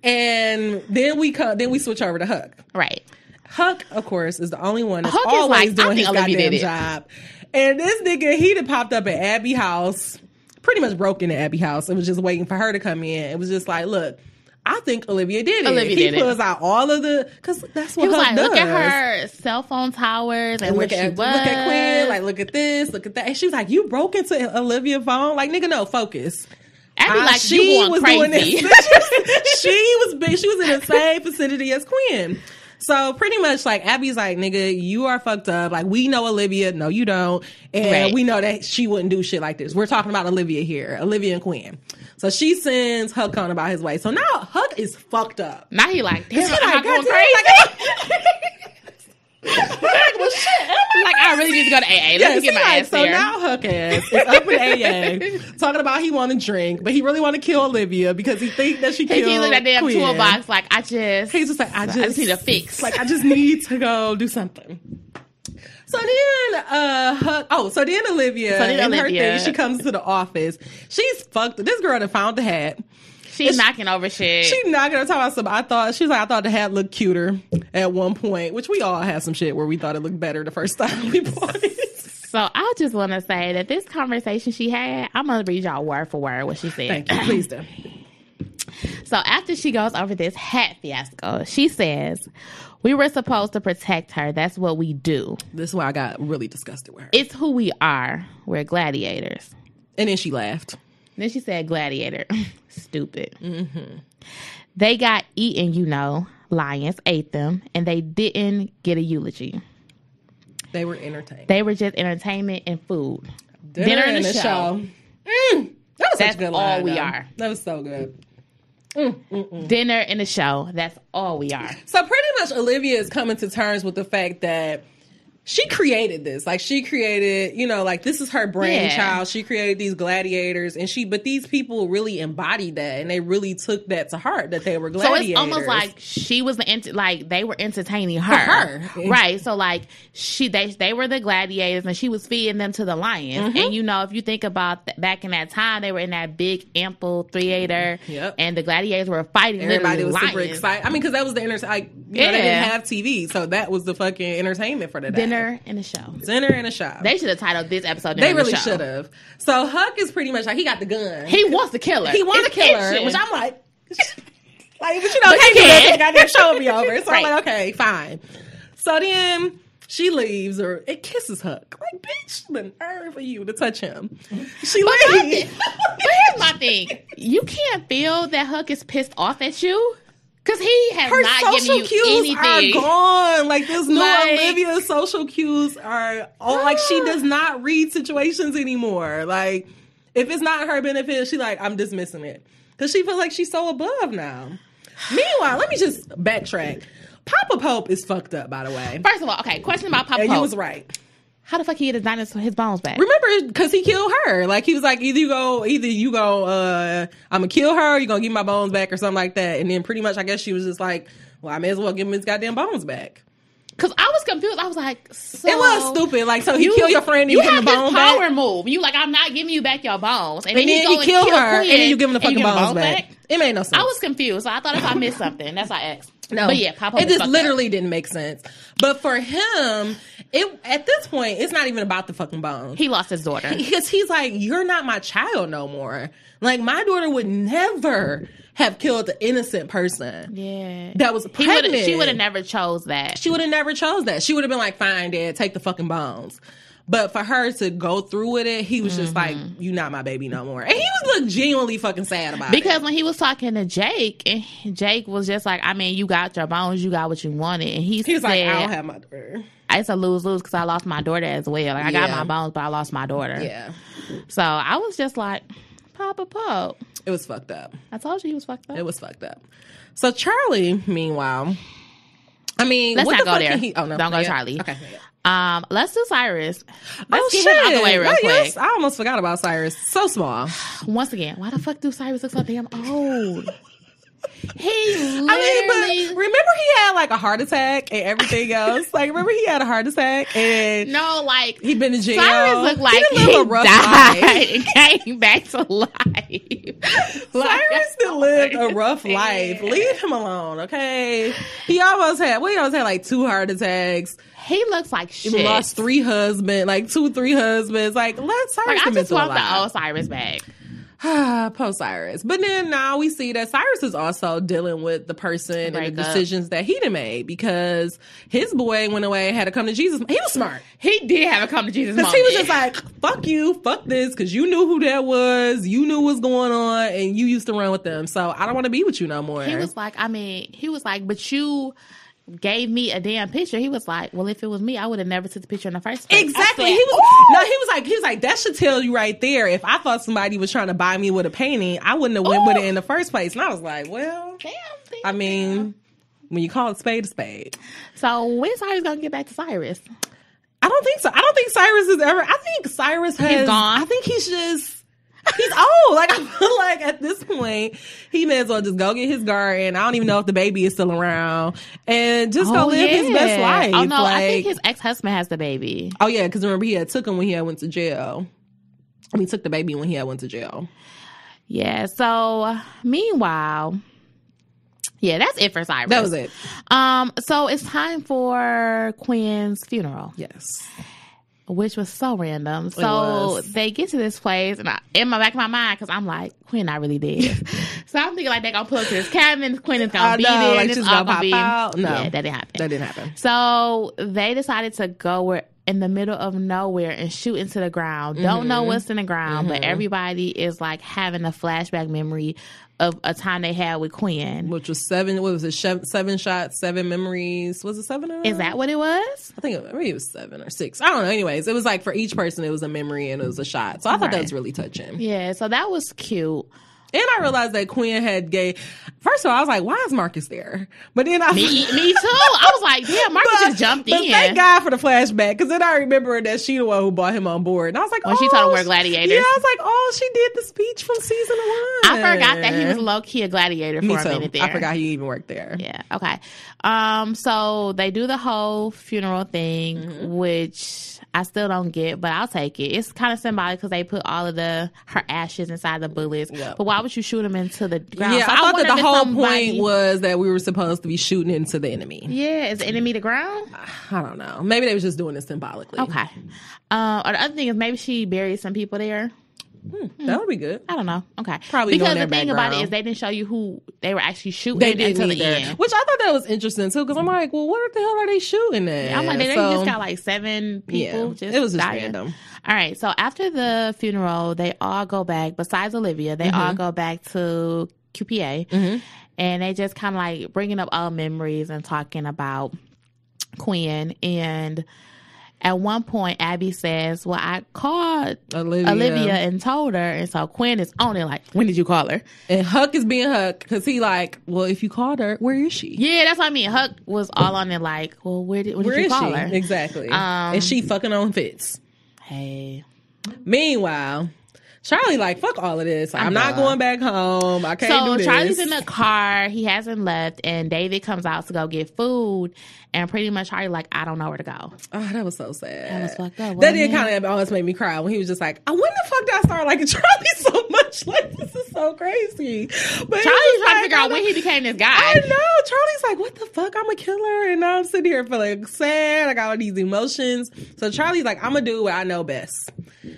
and then we switch over to Huck. Right. Huck, of course, is the only one that's always doing his goddamn job. And this nigga, he done popped up at Abby house, pretty much broke into Abby house. It was just waiting for her to come in. It was just like, look, I think Olivia did it. He pulls out all of because that's what Huck does. Look at her cell phone towers and where she was. Look at Quin, like look at this, look at that. And she was like, you broke into Olivia's phone? Like, nigga, no, focus. Abby, like, she was crazy. She was big. She was in the same vicinity as Quin. So pretty much like Abby's like, nigga, you are fucked up. Like we know Olivia. No, you don't. And we know that she wouldn't do shit like this. We're talking about Olivia here. Olivia and Quin. So she sends Huck on about his way. So now Huck is fucked up. Now he like, damn, I'm going crazy. Well, shit. Like, I really need to go to AA. Let me get my ass so there. So now Huck is up in AA talking about he want to drink, but he really want to kill Olivia because he think that she killed Quin. He keeps that damn toolbox like, he's just like, I just need a fix. Like, I just need to go do something. So then Olivia and her thing, she comes to the office. She's fucked. This girl that found the hat. She's knocking over shit. She's knocking over talking about something. I thought the hat looked cuter at one point, which we all had some shit where we thought it looked better the first time we bought it. So I just want to say that this conversation she had, I'm going to read y'all word for word what she said. Thank you. Please do. So after she goes over this hat fiasco, she says, we were supposed to protect her. That's what we do. This is why I got really disgusted with her. It's who we are. We're gladiators. And then she laughed. Then she said gladiator. Stupid. Mm-hmm. They got eaten, lions ate them, and they didn't get a eulogy. They were entertained. They were just entertainment and food. Dinner and the show. That was such a good line. That's all we are. That was so good. Dinner and the show. That's all we are. So pretty much Olivia is coming to terms with the fact that she created this. Like, she created, like, this is her brainchild. Yeah. She created these gladiators, but these people really embodied that, and they really took that to heart, that they were gladiators. So it's almost like she was they were entertaining her. Right. So, like, they were the gladiators, and she was feeding them to the lions. Mm-hmm. And, if you think about back in that time, they were in that big amphitheater, and the gladiators were fighting Everybody was lions. super excited. I mean, because that was the they didn't have TV, so that was the fucking entertainment for the day. Dinner and a show. Dinner and a show. They should have titled this episode They really should have. So Huck is pretty much like, he got the gun. He wants to kill her. He wants to kill her, which I'm like, but you know, but can't you do that. can't. The goddamn show will be over. So Right. I'm like, okay, fine. So then she leaves, or it kisses Huck. Like, bitch, the nerve for you to touch him. She leaves. But here's my thing. You can't feel that Huck is pissed off at you. Because he has Her not social given you cues anything. are gone. Like, this new Like- Olivia social cues are all like, she does not read situations anymore. Like, if it's not her benefit, she like, I'm dismissing it. Because she feels like she's so above now. Meanwhile, let me just backtrack. Papa Pope is fucked up, by the way. First of all, okay, question about Papa And Pope. you was right. How the fuck he get his bones back? Remember, because he killed her. Like, he was like, either you go, I'm gonna kill her, or you gonna give my bones back, or something like that. And then pretty much, I guess she was just like, well, I may as well give him his goddamn bones back. Because I was confused. I was like, so... It was stupid. Like, so he killed your friend and you give him the bone have his back? power move. You like, I'm not giving you back your bones. And then he go killed her, Quin, and then you give him the fucking you give him bones back. It made no sense. I was confused. So I thought if I missed something, that's why I asked. No, but yeah, Papa it just literally didn't make sense. But for him, at this point, it's not even about the fucking bones. He lost his daughter. Because he's like, you're not my child no more. Like, my daughter would never have killed an innocent person. Yeah. That was pregnant. She would have never chose that. She would have never chose that. She would have been like, fine, Dad, take the fucking bones. But for her to go through with it, he was just like, you not my baby no more. And he was like genuinely fucking sad about it. Because when he was talking to Jake, and Jake was just like, I mean, you got your bones, you got what you wanted. And he was said, like, I don't have my daughter. It's a lose-lose because I lost my daughter as well. Like, I got my bones, but I lost my daughter. Yeah. So I was just like, Papa Pope. It was fucked up. I told you he was fucked up. It was fucked up. So Charlie, meanwhile, I mean, Let's what not the go fuck there. can he? Oh no, Don't go yeah. Charlie. Okay. Let's do Cyrus. Let's get shit. him out the way real quick. Yes, I almost forgot about Cyrus. So small. Once again, why the fuck do Cyrus look so damn old? He literally... I mean, but remember he had like a heart attack and everything else? Like, remember he had a heart attack and... No, like... He'd been in jail. Cyrus looked like he lived a rough died life. and came back to life. Cyrus still lived a rough life. Leave him alone, okay? He almost had like 2 heart attacks. He looks like shit. He lost 3 husbands, like 2-3 husbands. Like, let Cyrus Like, I commit just want suicide. the old Cyrus back. Post Cyrus. But then now we see that Cyrus is also dealing with the person and the Breakup. decisions that he done made, because his boy went away and had to come to Jesus. He was smart. He did have a come to Jesus Because moment. he was just like, fuck you, fuck this, because you knew who that was, you knew what's going on, and you used to run with them. So I don't want to be with you no more. He was like, but you gave me a damn picture. He was like, well, if it was me, I would have never took the picture in the first place. Exactly. I said, He was like, that should tell you right there. If I thought somebody was trying to buy me with a painting, I wouldn't have went with it in the first place. And I was like, well, I mean, when you call it spade a spade. So when Cyrus gonna get back to Cyrus? I don't think so. I don't think Cyrus is ever. I think Cyrus has. He's gone. I think he's old. Like, I feel like at this point, he may as well just go get his garden. I don't even know if the baby is still around, and just go live his best life. Oh no, like, I think his ex-husband has the baby. Oh yeah, because remember he had took him when he had went to jail. I mean, took the baby when he had went to jail. Yeah. So meanwhile, yeah, that's it for Cyrus. That was it. So it's time for Quin's funeral. Yes. Which was so random. So they get to this place, and in my back of my mind, because I'm like, Quin not really dead. So I'm thinking like they're gonna pull up to this cabin, Quin is gonna be there, like and it's she's all gonna gonna be. pop out. No, yeah, that didn't happen. So they decided to go in the middle of nowhere and shoot into the ground. Don't know what's in the ground, but everybody is like having a flashback memory of a time they had with Quin. which was 7. What was it? 7 shots, 7 memories. Was it 7? Is that what it was? I think maybe it was 7 or 6. I don't know. Anyways, it was like for each person, it was a memory and it was a shot. So I thought that was really touching. Yeah, so that was cute. And I realized that Quin had gay. First of all, I was like, why is Marcus there? But then Me too. I was like, damn, Marcus just jumped but in. thank God for the flashback, because then I remember that she the one who brought him on board. And I was like, When she told him we're gladiators. Yeah, I was like, oh, she did the speech from season 1. I forgot that he was low-key a gladiator for Me a too. minute there. I forgot he even worked there. Yeah, okay. So they do the whole funeral thing, which I still don't get, but I'll take it. It's kind of symbolic because they put all of her ashes inside the bullets. Yep. But why would you shoot them into the ground? Yeah, so I thought that the whole point was that we were supposed to be shooting into the enemy. Yeah, is the enemy the ground? I don't know. Maybe they was just doing it symbolically. Okay. Or the other thing is maybe she buried some people there. That would be good. I don't know. Okay. Probably because the thing about it is they didn't show you who they were actually shooting until the end. Which I thought that was interesting too, because I'm like, well, what the hell are they shooting at? Yeah, I'm like, they just got like 7 people. Yeah, it was just dying. random. All right. So after the funeral, they all go back. Besides Olivia, they all go back to QPA, and they just kind of like bringing up all memories and talking about Quin. And at one point, Abby says, well, I called Olivia and told her. And so Quin is on it like, when did you call her? And Huck is being Huck because he like, well, if you called her, where is she? Yeah, that's what I mean. Huck was all on it like, well, where did you call her? Exactly. And she fucking on Fitz. Hey. Meanwhile, Charlie like, fuck all of this. I'm not going back home. I can't do this. So Charlie's in the car. He hasn't left. And David comes out to go get food. And pretty much Charlie like, I don't know where to go. Oh, that was so sad. That was fucked up. That did kind of almost make me cry when he was just like, when the fuck did I start liking Charlie so much? Like, this is so crazy. But Charlie's trying to figure out when he became this guy. I know. Charlie's like, what the fuck? I'm a killer. And I'm sitting here feeling sad. I got all these emotions. So Charlie's like, I'm going to do what I know best.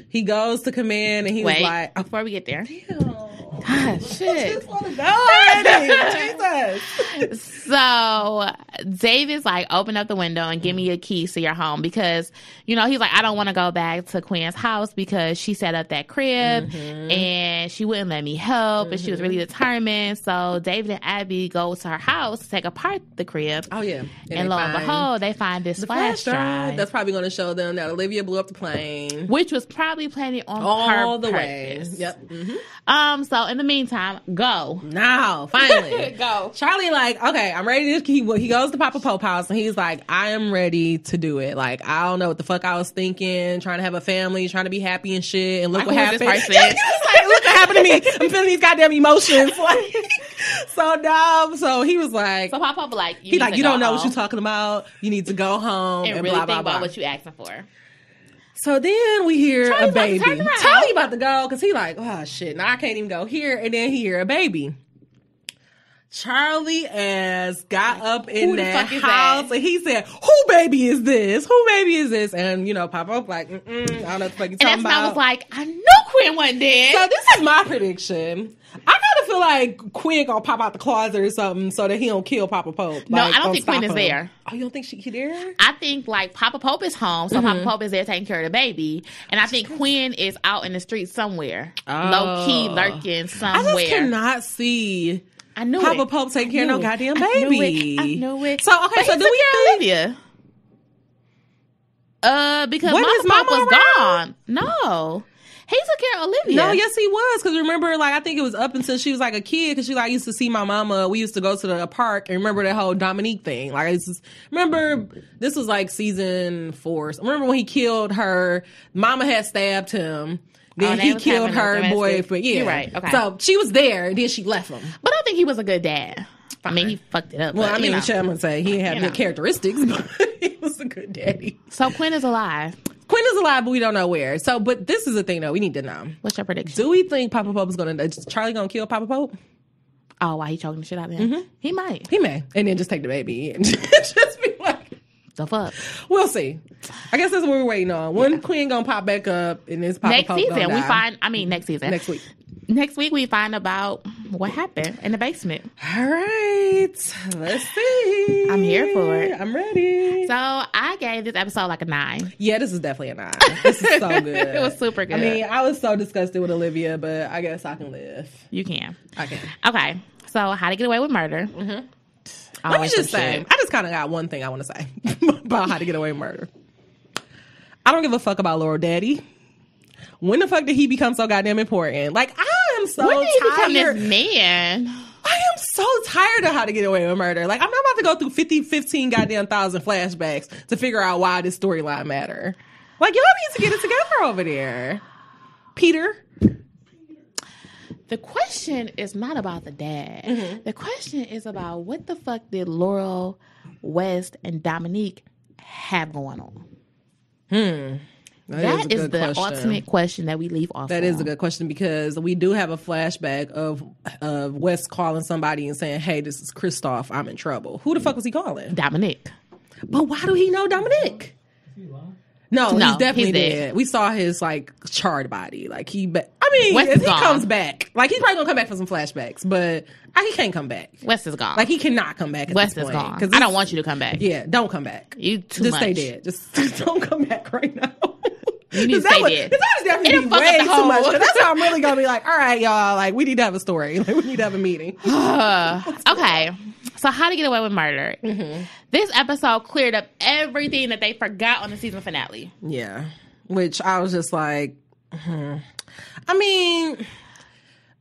He goes to command and he was like, before we get there. Damn. God, shit. I just want to go already. Jesus. So David's like, open up the window and give me your keys to your home because, he's like, I don't want to go back to Quin's house because she set up that crib and she wouldn't let me help and she was really determined. So David and Abby go to her house to take apart the crib. Oh, yeah. And lo and behold, they find this flash drive. That's probably going to show them that Olivia blew up the plane. Which was probably planted on all the purpose. way. Yep. So in the meantime, go. Now, finally. Go. Charlie like, okay, I'm ready to, he goes to Papa Pope house and he's like, I am ready to do it. Like, I don't know what the fuck I was thinking, trying to have a family, trying to be happy and shit, and look what happened. Look what happened to me. I'm feeling these goddamn emotions. Like, so he was like, so Papa Pope like, you don't know what you're talking about. You need to go home and really blah, think blah, blah. about what you asking for. So then we hear Charlie's a baby. Charlie about to go because he like, oh shit, now I can't even go here. And then he hear a baby. Charlie ass got up in that house and he said, who baby is this? Who baby is this? And Papa Pope like, I don't know what the fuck you're talking about. And I was like, I knew Quin wasn't dead. So this is my prediction. I kind of feel like Quin gonna pop out the closet or something so that he don't kill Papa Pope. No, I don't think Quin is there. Oh, you don't think he there? I think like Papa Pope is home, so Papa Pope is there taking care of the baby, and I think Quin is out in the street somewhere, low key lurking somewhere. I just cannot see. I knew Papa Pope taking care of no goddamn baby. I knew it. So okay, so do we think Olivia? Because Mama Pope was gone. No. He took care of Olivia. No, yes, he was. Because remember, like, I think it was up until she was like a kid. Because she like used to see my mama. We used to go to the park and remember that whole Dominique thing. Like, remember this was like season 4. So remember when he killed her? Mama had stabbed him. Then he killed her boyfriend. Yeah, you're right. Okay. So she was there. And then she left him. But I think he was a good dad. Fine. I mean, he fucked it up. Well, but, I mean, I'm gonna say he had good characteristics, but he was a good daddy. So Quin is alive. Quin is alive, but we don't know where. So, but this is the thing, though. We need to know. What's your prediction? Do we think Papa Pope is Charlie gonna kill Papa Pope? Oh, why he choking the shit out of him? He might. He may. And then just take the baby and just be like, the fuck? We'll see. I guess that's what we're waiting on. When Quin gonna pop back up and this Papa Pope next season, next season. Next week. Next week, we find about what happened in the basement. All right. Let's see. I'm here for it. I'm ready. So, I gave this episode like a 9. Yeah, this is definitely a 9. This is so good. It was super good. I mean, I was so disgusted with Olivia, but I guess I can live. You can. I can. Okay. So, How to Get Away with Murder. Let me just say, I just kind of got one thing I want to say about How to Get Away with Murder. I don't give a fuck about Laurel Daddy. When the fuck did he become so goddamn important? Like, I am so tired. When did he become this man? I am so tired of How to Get Away with Murder. Like, I'm not about to go through 15 goddamn thousand flashbacks to figure out why this storyline matter. Like, y'all need to get it together over there. Peter. The question is not about the dad. The question is about what the fuck did Laurel, West, and Dominique have going on? That is the ultimate question that we leave off. That is a good question, because we do have a flashback of Wes calling somebody and saying, "Hey, this is Christoph. I'm in trouble." Who the fuck was he calling? Dominic. But why do he know Dominic? No, he's definitely dead. We saw his like charred body. Like he comes back, like he's probably gonna come back for some flashbacks, but he can't come back. Wes is gone. Like he cannot come back. Wes is gone. I don't want you to come back. Yeah, don't come back. You too just much. stay dead. Just don't come back right now. You need to stay dead. Because that was definitely way too much. But that's how I'm really gonna be like, all right, y'all. Like we need to have a story. Like we need to have a meeting. Okay. So how to get away with murder. This episode cleared up everything that they forgot on the season finale. Yeah. Which I was just like, I mean,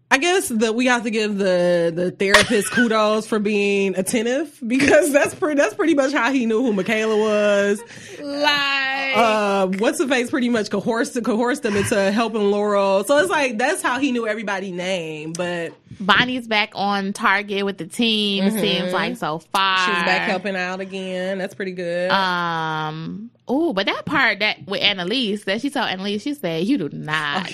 I guess we have to give the therapist kudos for being attentive, because that's pretty much how he knew who Michaela was. Like, what's the face pretty much coerced them into helping Laurel. So it's like that's how he knew everybody's name. But Bonnie's back on target with the team. Seems like so far. She's back helping out again. That's pretty good. Oh, but that part that with Annalise, that she told Annalise, she said, "You do not."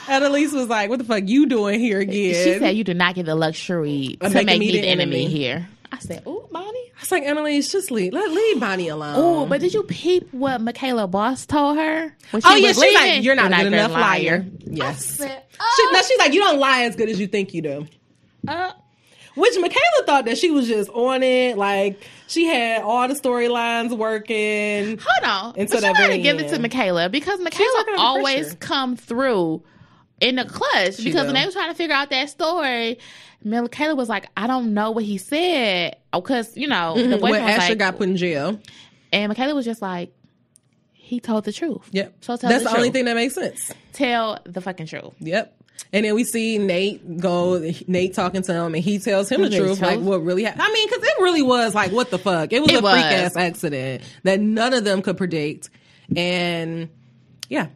Annalise was like, "What the fuck you doing here again?" She said, "You do not get the luxury to make me the enemy here." I said, "Oh, Bonnie." I was like, Annalise, just leave Bonnie alone. Oh, but did you peep what Michaela Boss told her? She's like, "You're not a good enough liar." Yes. Said, she's like, "You don't lie as good as you think you do." Which Michaela thought that she was just on it, like she had all the storylines working. Hold on, but you gotta give it to Michaela, because Michaela always come through in the clutch. Because when they were trying to figure out that story, Michaela was like, "I don't know what he said," because the boyfriend when Asher like, got put in jail, and Michaela was just like, "He told the truth." Yep, so that's the only thing that makes sense. Tell the fucking truth. Yep. And then we see Nate talking to him, and he tells him the truth, like what really happened. I mean, because it really was like, what the fuck? It was a freak ass accident that none of them could predict, and yeah.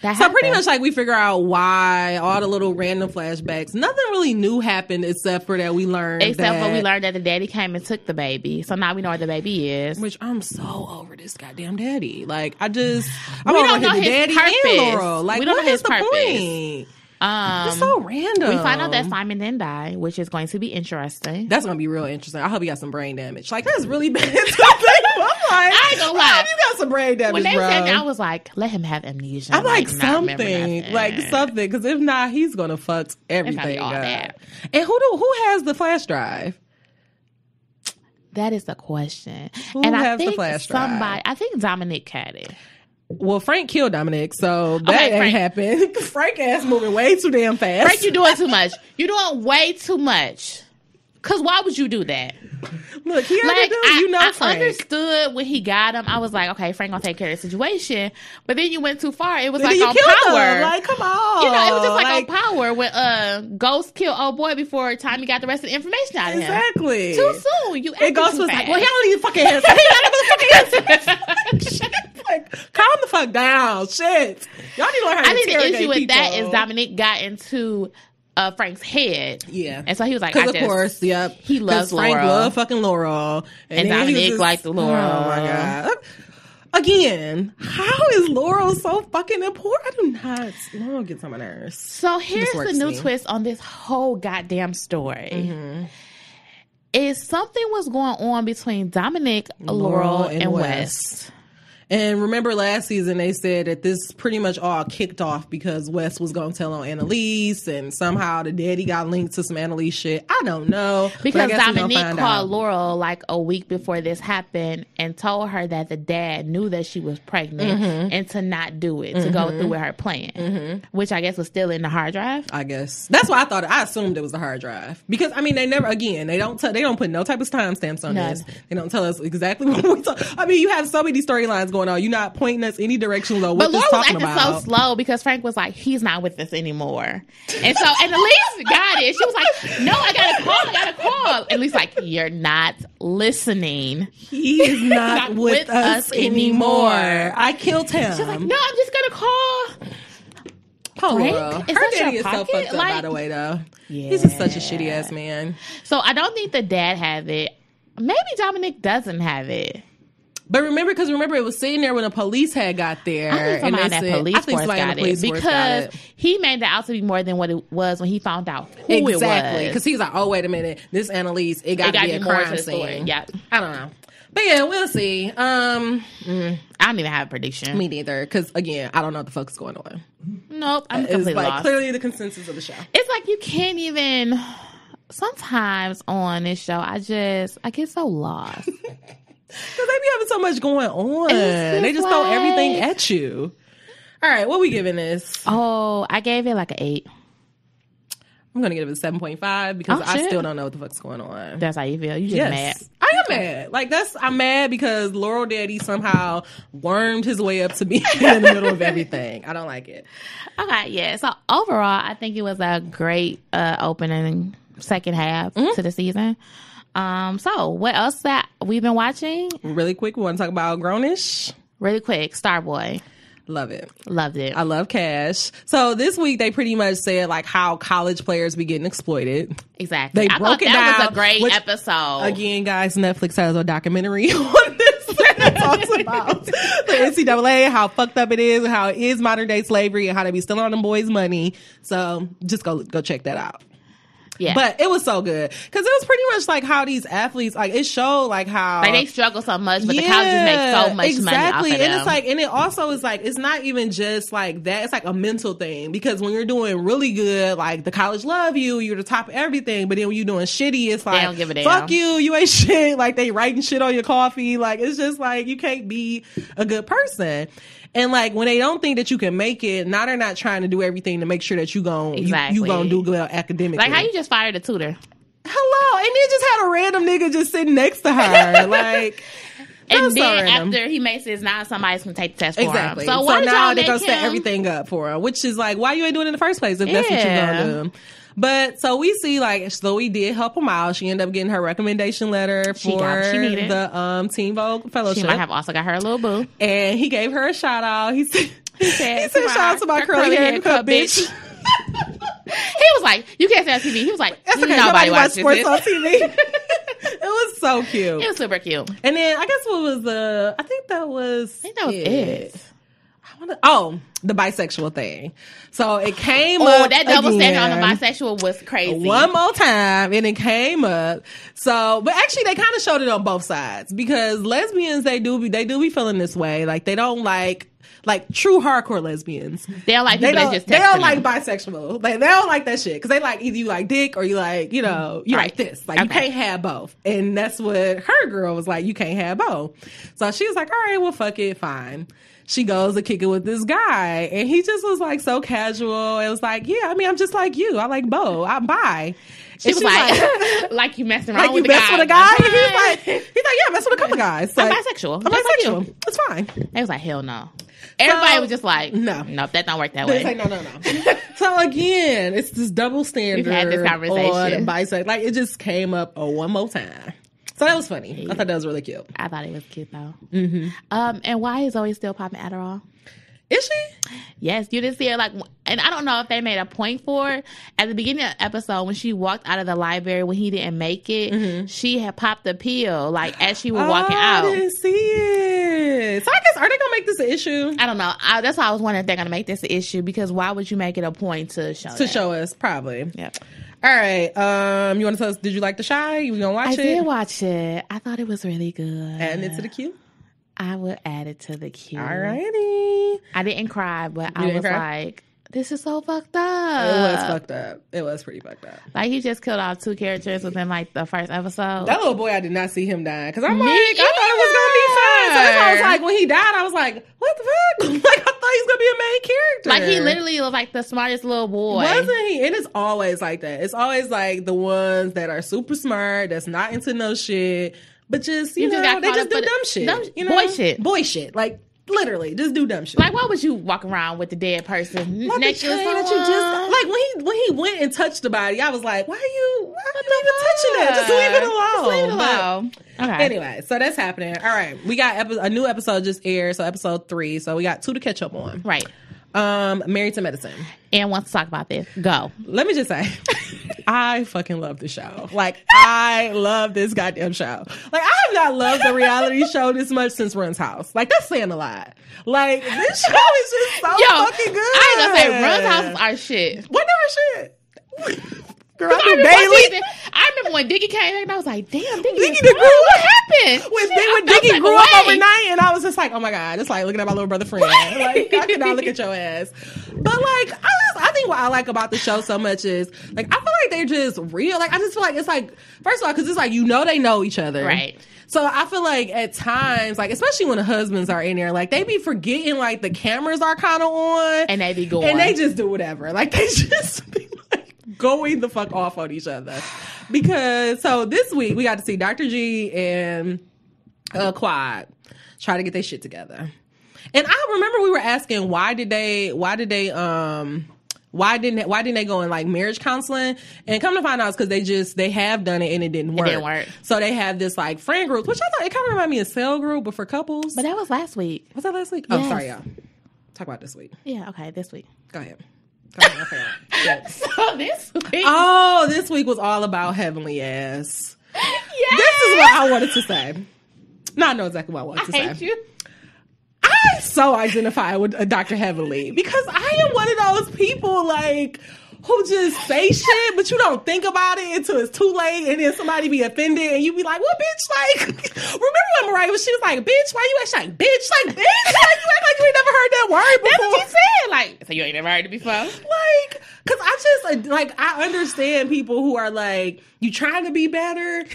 So pretty much like we figure out why all the little random flashbacks, nothing really new happened except for that we learned that the daddy came and took the baby. So now we know where the baby is. Which I'm so over this goddamn daddy. Like I'm over his daddy purpose. and Laurel. Like we don't what know is his the purpose. point? It's so random. We find out that Simon didn't die, which is going to be interesting. That's going to be real interesting. I hope he got some brain damage. Like, that's really bad. I'm like, I ain't gonna lie. You got some brain damage, when they bro. said that, I was like, let him have amnesia. I'm like something. Because if not, he's going to fuck everything up. And who has the flash drive? That is the question. Who has the flash drive? I think Dominic had it. Well, Frank killed Dominic, so that ain't happened. Frank ass moving way too damn fast. Frank, you doing too much. You're doing way too much. Because why would you do that? Look, he had to do I Frank. understood when he got him. I was like, okay, Frank gonna take care of the situation. But then you went too far. It was like on Power. Him. Like, come on. It was just like on Power when Ghost killed old boy before time he got the rest of the information out of him. Exactly. Too soon. Ghost was like, well, he don't need to fucking answer. He got a fucking answer. Like, calm the fuck down. Shit. Y'all need to learn how to I think the issue with people. that is Dominic got into Frank's head. Yeah. And so he was like, of course, yep. He loves Laurel. Frank loved fucking Laurel. And Dominic liked the Laurel. Oh my God. Again, how is Laurel so fucking important? I do not. Laurel gets on my nerves. So here's the new twist on this whole goddamn story. Is something was going on between Dominic, Laurel, and West. And remember last season they said that this pretty much all kicked off because Wes was going to tell on Annalise, and somehow the daddy got linked to some Annalise shit. I don't know. Because Dominique called Laurel like a week before this happened and told her that the dad knew that she was pregnant and to not do it, to go through with her plan, which I guess was still in the hard drive. I guess. That's why I assumed it was the hard drive. Because, I mean, they never, again, they don't put no type of timestamps on this. They don't tell us exactly what we talk. I mean, you have so many storylines going on. You're not pointing us any directions on what this talking about. But Laura was acting so slow because Frank was like, he's not with us anymore. And so, and Elise got it. She was like, no, I gotta call. And Elise like, you're not listening. He is not with us anymore. I killed him. She's like, no, I'm just gonna call. Oh, Laura. Her daddy is so fucked up, by the way, though. Yeah. He's just such a shitty ass man. So I don't think the dad has it. Maybe Dominic doesn't have it. But remember, it was sitting there when the police had got there. I think somebody on that police force got it because he made that out to be more than what it was when he found out who it was. Exactly, because he was like, "Oh, wait a minute, this Annalise, it got to be a crime scene." Yeah, I don't know, but yeah, we'll see. I don't even have a prediction. Me neither, because again, I don't know what the fuck's going on. Nope, I'm completely lost. Clearly the consensus of the show. It's like you can't even. Sometimes on this show, I get so lost. Because they be having so much going on. They just throw everything at you. All right, what we giving this? Oh, I gave it like an 8. I'm going to give it a 7.5 because I still don't know what the fuck's going on. That's how you feel? You just mad? I am mad. Like, I'm mad because Laurel Daddy somehow wormed his way up to being in the middle of everything. I don't like it. Okay, yeah. So overall, I think it was a great opening second half to the season. So what else that we've been watching? Really quick, we want to talk about Grownish. Really quick, Starboy. Love it. Loved it. I love Cash. So this week they pretty much said like how college players be getting exploited. Exactly. They broke it down. That was a great episode. Again, guys, Netflix has a documentary on this that talks about the NCAA, how fucked up it is, how it is modern day slavery, and how they be stealing on them boys' money. So just go check that out. Yeah. But it was so good because it was pretty much like how these athletes, like it showed like how like they struggle so much, but the colleges make so much money off of them. And it's like, and it also is like, it's not even just like that. It's like a mental thing because when you're doing really good, like the college love you, you're the top of everything. But then when you're doing shitty, it's like, they don't give a damn. Fuck you ain't shit. Like they writing shit on your coffee. Like it's just like, you can't be a good person. And like when they don't think that you can make it, now they're not trying to do everything to make sure that you gon' do well academically. Like how you just fired a tutor? Hello, and then just had a random nigga just sitting next to her, like. And then after he makes it, now somebody's gonna take the test for him. So why now they're gonna set everything up for him, which is like, why you ain't doing it in the first place if that's what you're gonna do? But so we see like Chloe did help him out. She ended up getting her recommendation letter for the Teen Vogue Fellowship. She might have also got her a little boo. And he gave her a shout out. He said shout out to my curly haircut bitch. He was like, you can't say on TV. He was like, that's okay. Nobody watches sports on TV. It was so cute. It was super cute. And then I guess what was I think that was it. The bisexual thing. So it came up. That double standard on the bisexual was crazy. One more time, and it came up. So, but actually, they kind of showed it on both sides because lesbians, they do be feeling this way. Like they don't like true hardcore lesbians. They don't like people that just they don't them. like bisexual. Like they don't like that shit because they like either you like dick or you like you like this. Like you can't have both. And that's what her girl was like. You can't have both. So she was like, all right, well, fuck it, fine. She goes to kick it with this guy, and he just was like so casual. It was like, yeah, I mean, I'm just like you. I like Bo. I'm bi. She was like, like you messing around with the guy. Like you mess with a guy? He's like, yeah, I mess with a couple of guys. I'm like, bisexual. I'm bisexual. Like it's fine. They was like, hell no. Everybody was just like, no, that don't work that way. Like, no. So again, it's this double standard. We've had this conversation. On bisexual. Like it just came up one more time. So that was funny. I thought that was really cute. I thought it was cute though. Mm-hmm. And why is Zoe still popping Adderall? Is she? Yes, you didn't see her and I don't know if they made a point for it. At the beginning of the episode, when she walked out of the library when he didn't make it, she had popped the pill as she was walking out. I didn't see it. So I guess, are they gonna make this an issue? I don't know. That's why I was wondering if they're gonna make this an issue because why would you make it a point to show us? Probably. Yep. All right. You want to tell us? Did you like The Shy? You gonna watch it? I did watch it. I thought it was really good. Adding it to the queue. I would add it to the queue. Alrighty. I didn't cry, but I was like, this is so fucked up. It was fucked up. It was pretty fucked up. Like, he just killed off 2 characters within, like, the first episode. That little boy, I did not see him die. Because I'm like, I thought it was going to be fun. So that's why I was like, when he died, I was like, what the fuck? Like, I thought he was going to be a main character. Like, he literally was, like, the smartest little boy. Wasn't he? And it's always like that. It's always, like, the ones that are super smart, that's not into no shit, but just, you know, they just do dumb shit. Boy shit. Like, literally, just do dumb shit. Like, why would you walk around with the dead person necklace on? That you just like when he went and touched the body, I was like, why are you even touching that? Just leave it alone. Just leave it alone. Okay. Anyway, so that's happening. All right, we got a new episode just aired, so episode 3. So we got 2 to catch up on. Right. Married to Medicine. And wants to talk about this. Go. Let me just say. I fucking love the show. Like, I love this goddamn show. Like, I have not loved the reality show this much since Run's House. Like, that's saying a lot. Like, this show is just so fucking good. I ain't gonna say Run's House is our shit. What our shit? Girl, I remember when Diggy came in and I was like, damn, Diggy grew what happened? When Diggy grew up overnight, and I was just like, oh my God, it's like looking at my little brother friend. Like, I could not look at your ass. But like, I think what I like about the show so much is, like, I feel like they're just real. Like, I just feel like it's like, first of all, because it's like, they know each other. Right. So I feel like at times, like, especially when the husbands are in there, like, they be forgetting, like, the cameras are kind of on. And they be going. And they just do whatever. Like, they just be like going the fuck off on each other. Because, so this week, we got to see Dr. G and Quad try to get their shit together. And I remember we were asking, why didn't they go in like marriage counseling? And come to find out, it's because they have done it and it didn't work. It didn't work. So they have this like friend group, which I thought it kind of reminded me of cell group, but for couples. But that was last week. Was that last week? Yes. Oh, sorry, y'all. Talk about this week. Yeah, okay, this week. Go ahead. Yes. So this week. Oh, this week was all about heavenly ass. Yes. This is what I wanted to say. No, I know exactly what I wanted to say. I hate you. I so identify with Dr. Heavenly because I am one of those people like who just say shit, but you don't think about it until it's too late, and then somebody be offended, and you be like, "Well, bitch, like, remember when Mariah she was like, bitch, why you act like bitch, like bitch, like you act like you ain't never heard that word before." That's what she said. Like, so you ain't never heard it before? Like, because I just like I understand people who are like, you trying to be better.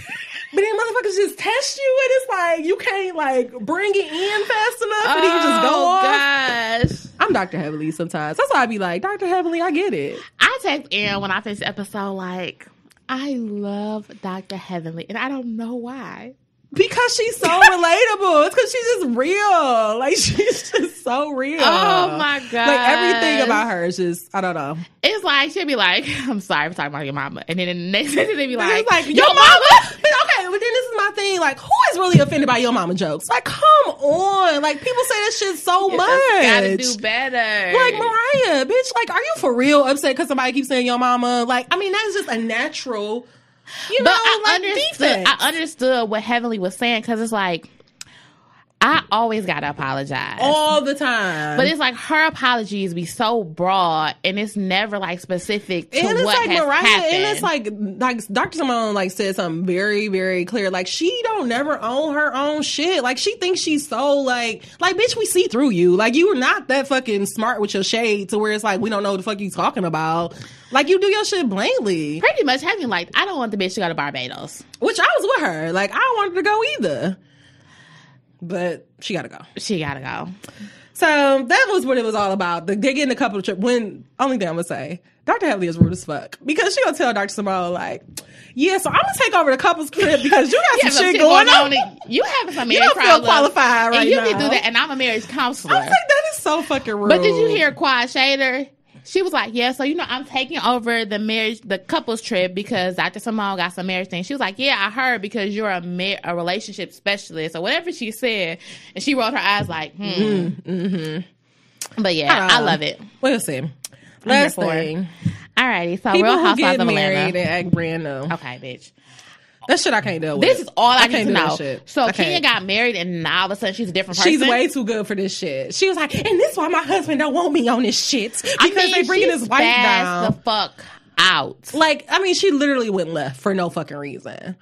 But then motherfuckers just test you, and it's like you can't like bring it in fast enough, and then you just go off. Gosh, I'm Dr. Heavenly sometimes. That's why I be like, Dr. Heavenly, I get it. I text Aaron when I finish the episode like, I love Dr. Heavenly, and I don't know why. Because she's so relatable. It's because she's just real. Like, she's just so real. Oh, my God. Like, everything about her is just, I don't know. It's like, she'll be like, I'm sorry for talking about your mama. And then the next sentence, they be like, your mama? Okay, but then this is my thing. Like, who is really offended by your mama jokes? Like, come on. Like, people say that shit so much. Gotta do better. Like, Mariah, bitch, like, are you for real upset because somebody keeps saying your mama? Like, I mean, that's just a natural... But I understood what Heavenly was saying, because it's like, I always gotta apologize all the time, but it's like her apologies be so broad, and it's never like specific to and it's what like has Mariah, happened. And it's like Dr. Simone like said something very, very clear. Like, she don't never own her own shit. Like, she thinks she's so like bitch, we see through you. Like, you are not that fucking smart with your shade to where it's like we don't know what the fuck you talking about. Like, you do your shit blatantly. Pretty much having like, I don't want the bitch to go to Barbados, which I was with her. Like, I don't want her to go either. But she gotta go. She gotta go. So that was what it was all about. They're getting a couple of trips. Only thing I'm gonna say, Dr. Heavenly is rude as fuck. Because she gonna tell Dr. Simone, like, yeah, so I'm gonna take over the couple's crib because you got some shit going on. You having some marriage problems. You don't feel qualified right now. And you can do that, and I'm a marriage counselor. I was like, that is so fucking rude. But did you hear Quad Shader? She was like, yeah, so, I'm taking over the couples trip because Dr. Simone got some marriage things. She was like, yeah, I heard because you're a relationship specialist or whatever she said. And she rolled her eyes like, But yeah, I love it. We'll see. Last thing. Alrighty, so people Real Housewives who get of married Atlanta. and act brand new. Okay, bitch. That shit I can't deal with. This is all I need to know. So Kenya Kenya got married, and now all of a sudden she's a different person. She's way too good for this shit. She was like, and this is why my husband don't want me on this shit because they bringing his wife down. The fuck out. Like, I mean, she literally went left for no fucking reason.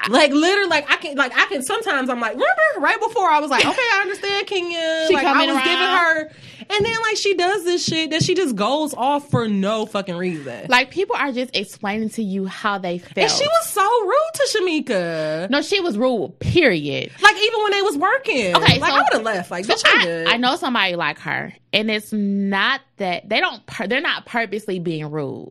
Like, literally, I can sometimes I'm like, remember right before I was like, okay, I understand Kenya. She like, coming I was around. giving her, and then like she does this shit that she just goes off for no fucking reason. Like, people are just explaining to you how they felt. And she was so rude to Shamika. No, she was rude, period. Like, even when they was working. Okay, like, so, I would have left. Like, bitch, I'm good. I know somebody like her, and it's not that they're not purposely being rude.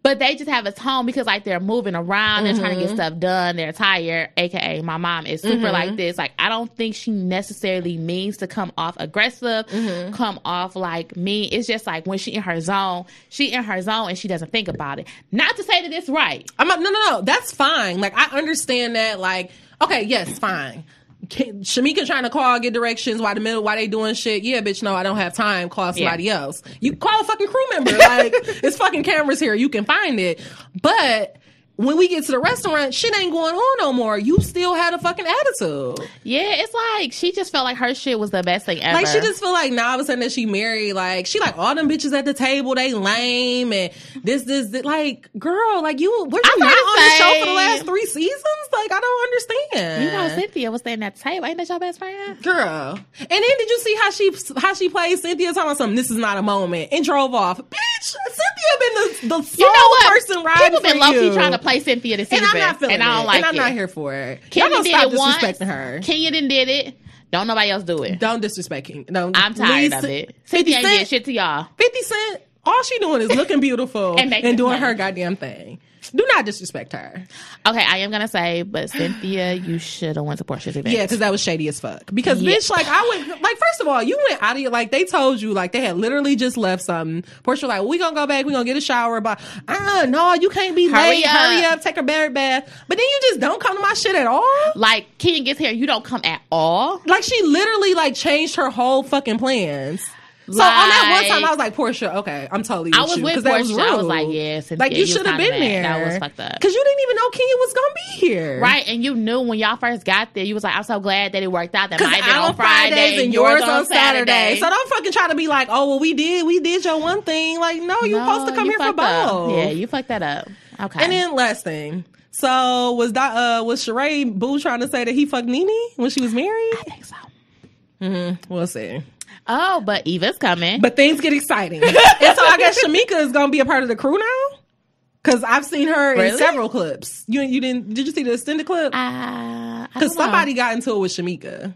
But they just have a tone because, like, they're moving around. They're trying to get stuff done. They're tired, a.k.a. my mom is super like this. Like, I don't think she necessarily means to come off aggressive, come off like mean. It's just like when she in her zone and she doesn't think about it. Not to say that it's right. No. That's fine. Like, I understand that. Like, okay, yes, fine. Shamika trying to call, get directions while they doing shit. Yeah, bitch, no, I don't have time. Call somebody else. You call a fucking crew member. Like, it's fucking cameras here. You can find it. But when we get to the restaurant, shit ain't going on no more. You still had a fucking attitude. Yeah, it's like she just felt like her shit was the best thing ever. Like, she just feel like now all of a sudden that she married, like, she like all them bitches at the table, they lame and this. Like, girl, like, were you not on the show for the last 3 seasons? Like, I don't understand. You know, Cynthia was standing at the table. Ain't that your best friend? Girl. And then did you see how she played Cynthia talking about something, this is not a moment, and drove off? Bitch, Cynthia been the sole person riding People been for you. low-key trying to play Cynthia this season. And I'm not feeling it. I don't like and I'm it. not here for it. Kenyon Y'all don't did stop it once. disrespecting her. Kenyon did it. Don't nobody else do it. Don't disrespect King. No, I'm tired of it. Cynthia ain't did shit to y'all. 50 Cent, all she doing is looking beautiful and doing money. her goddamn thing. Do not disrespect her. Okay, I am gonna say, but Cynthia, you should have went to Portia's event. Yeah, because that was shady as fuck. Because bitch, like, I would, like, first of all, you went out of your, like, they told you, like, they had literally just left something. Portia was like, we gonna go back, we gonna get a shower, but no, you can't be late. Hurry up, take a bath. But then you just don't come to my shit at all. Like, Kenyon gets here, you don't come at all. Like, she literally, like, changed her whole fucking plans. So on that one time, I was like, Portia, okay, I'm totally with you. I was with Portia. I was like, yeah, Cynthia, like, you should have been there. That was fucked up. Because you didn't even know Kenya was going to be here. Right, and you knew when y'all first got there, you was like, I'm so glad that it worked out. That might have been on Fridays and yours on Saturday. So don't fucking try to be like, oh, well, we did your one thing. Like, no, you're supposed to come here for both. Yeah, you fucked that up. Okay. And then last thing. So was Sheree Boo trying to say that he fucked Nene when she was married? I think so. We'll see. Oh, but Eva's coming. But things get exciting. And so I guess Shamika is going to be a part of the crew now? Because I've seen her in several clips. You didn't? Did you see the extended clip? Because somebody got into it with Shamika.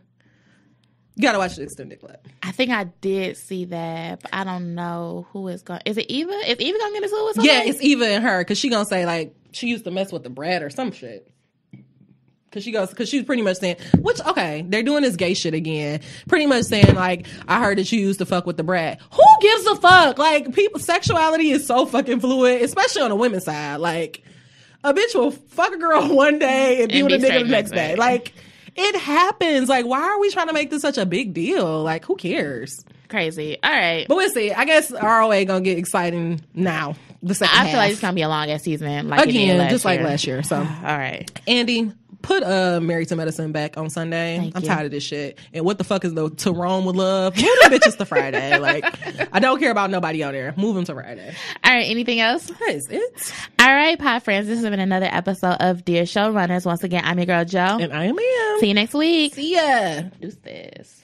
You got to watch the extended clip. I think I did see that, but I don't know who is going. Is it Eva? Is Eva going to get into it with somebody? Yeah, it's Eva and her. Because she going to say, like, she used to mess with the Brad or some shit. Because she's pretty much saying, they're doing this gay shit again. Pretty much saying, like, I heard that you used to fuck with the Brad. Who gives a fuck? Like, sexuality is so fucking fluid, especially on the women's side. Like, a bitch will fuck a girl one day and be with a nigga the next day. Like, it happens. Like, why are we trying to make this such a big deal? Like, who cares? Crazy. All right. But we'll see. I guess ROA gonna get exciting now. The second half. I feel like it's gonna be a long ass season. Like again, just like last year. So, all right. Andy, put Married to Medicine back on Sunday. I'm tired of this shit. And what the fuck is the To Rome with Love? Move them bitches to Friday. Like, I don't care about nobody out there. Move them to Friday. All right. Anything else? That is it. All right, Podfriends. This has been another episode of Dear Showrunners. Once again, I'm your girl, Jo. And I am Em. See you next week. See ya. Deuces.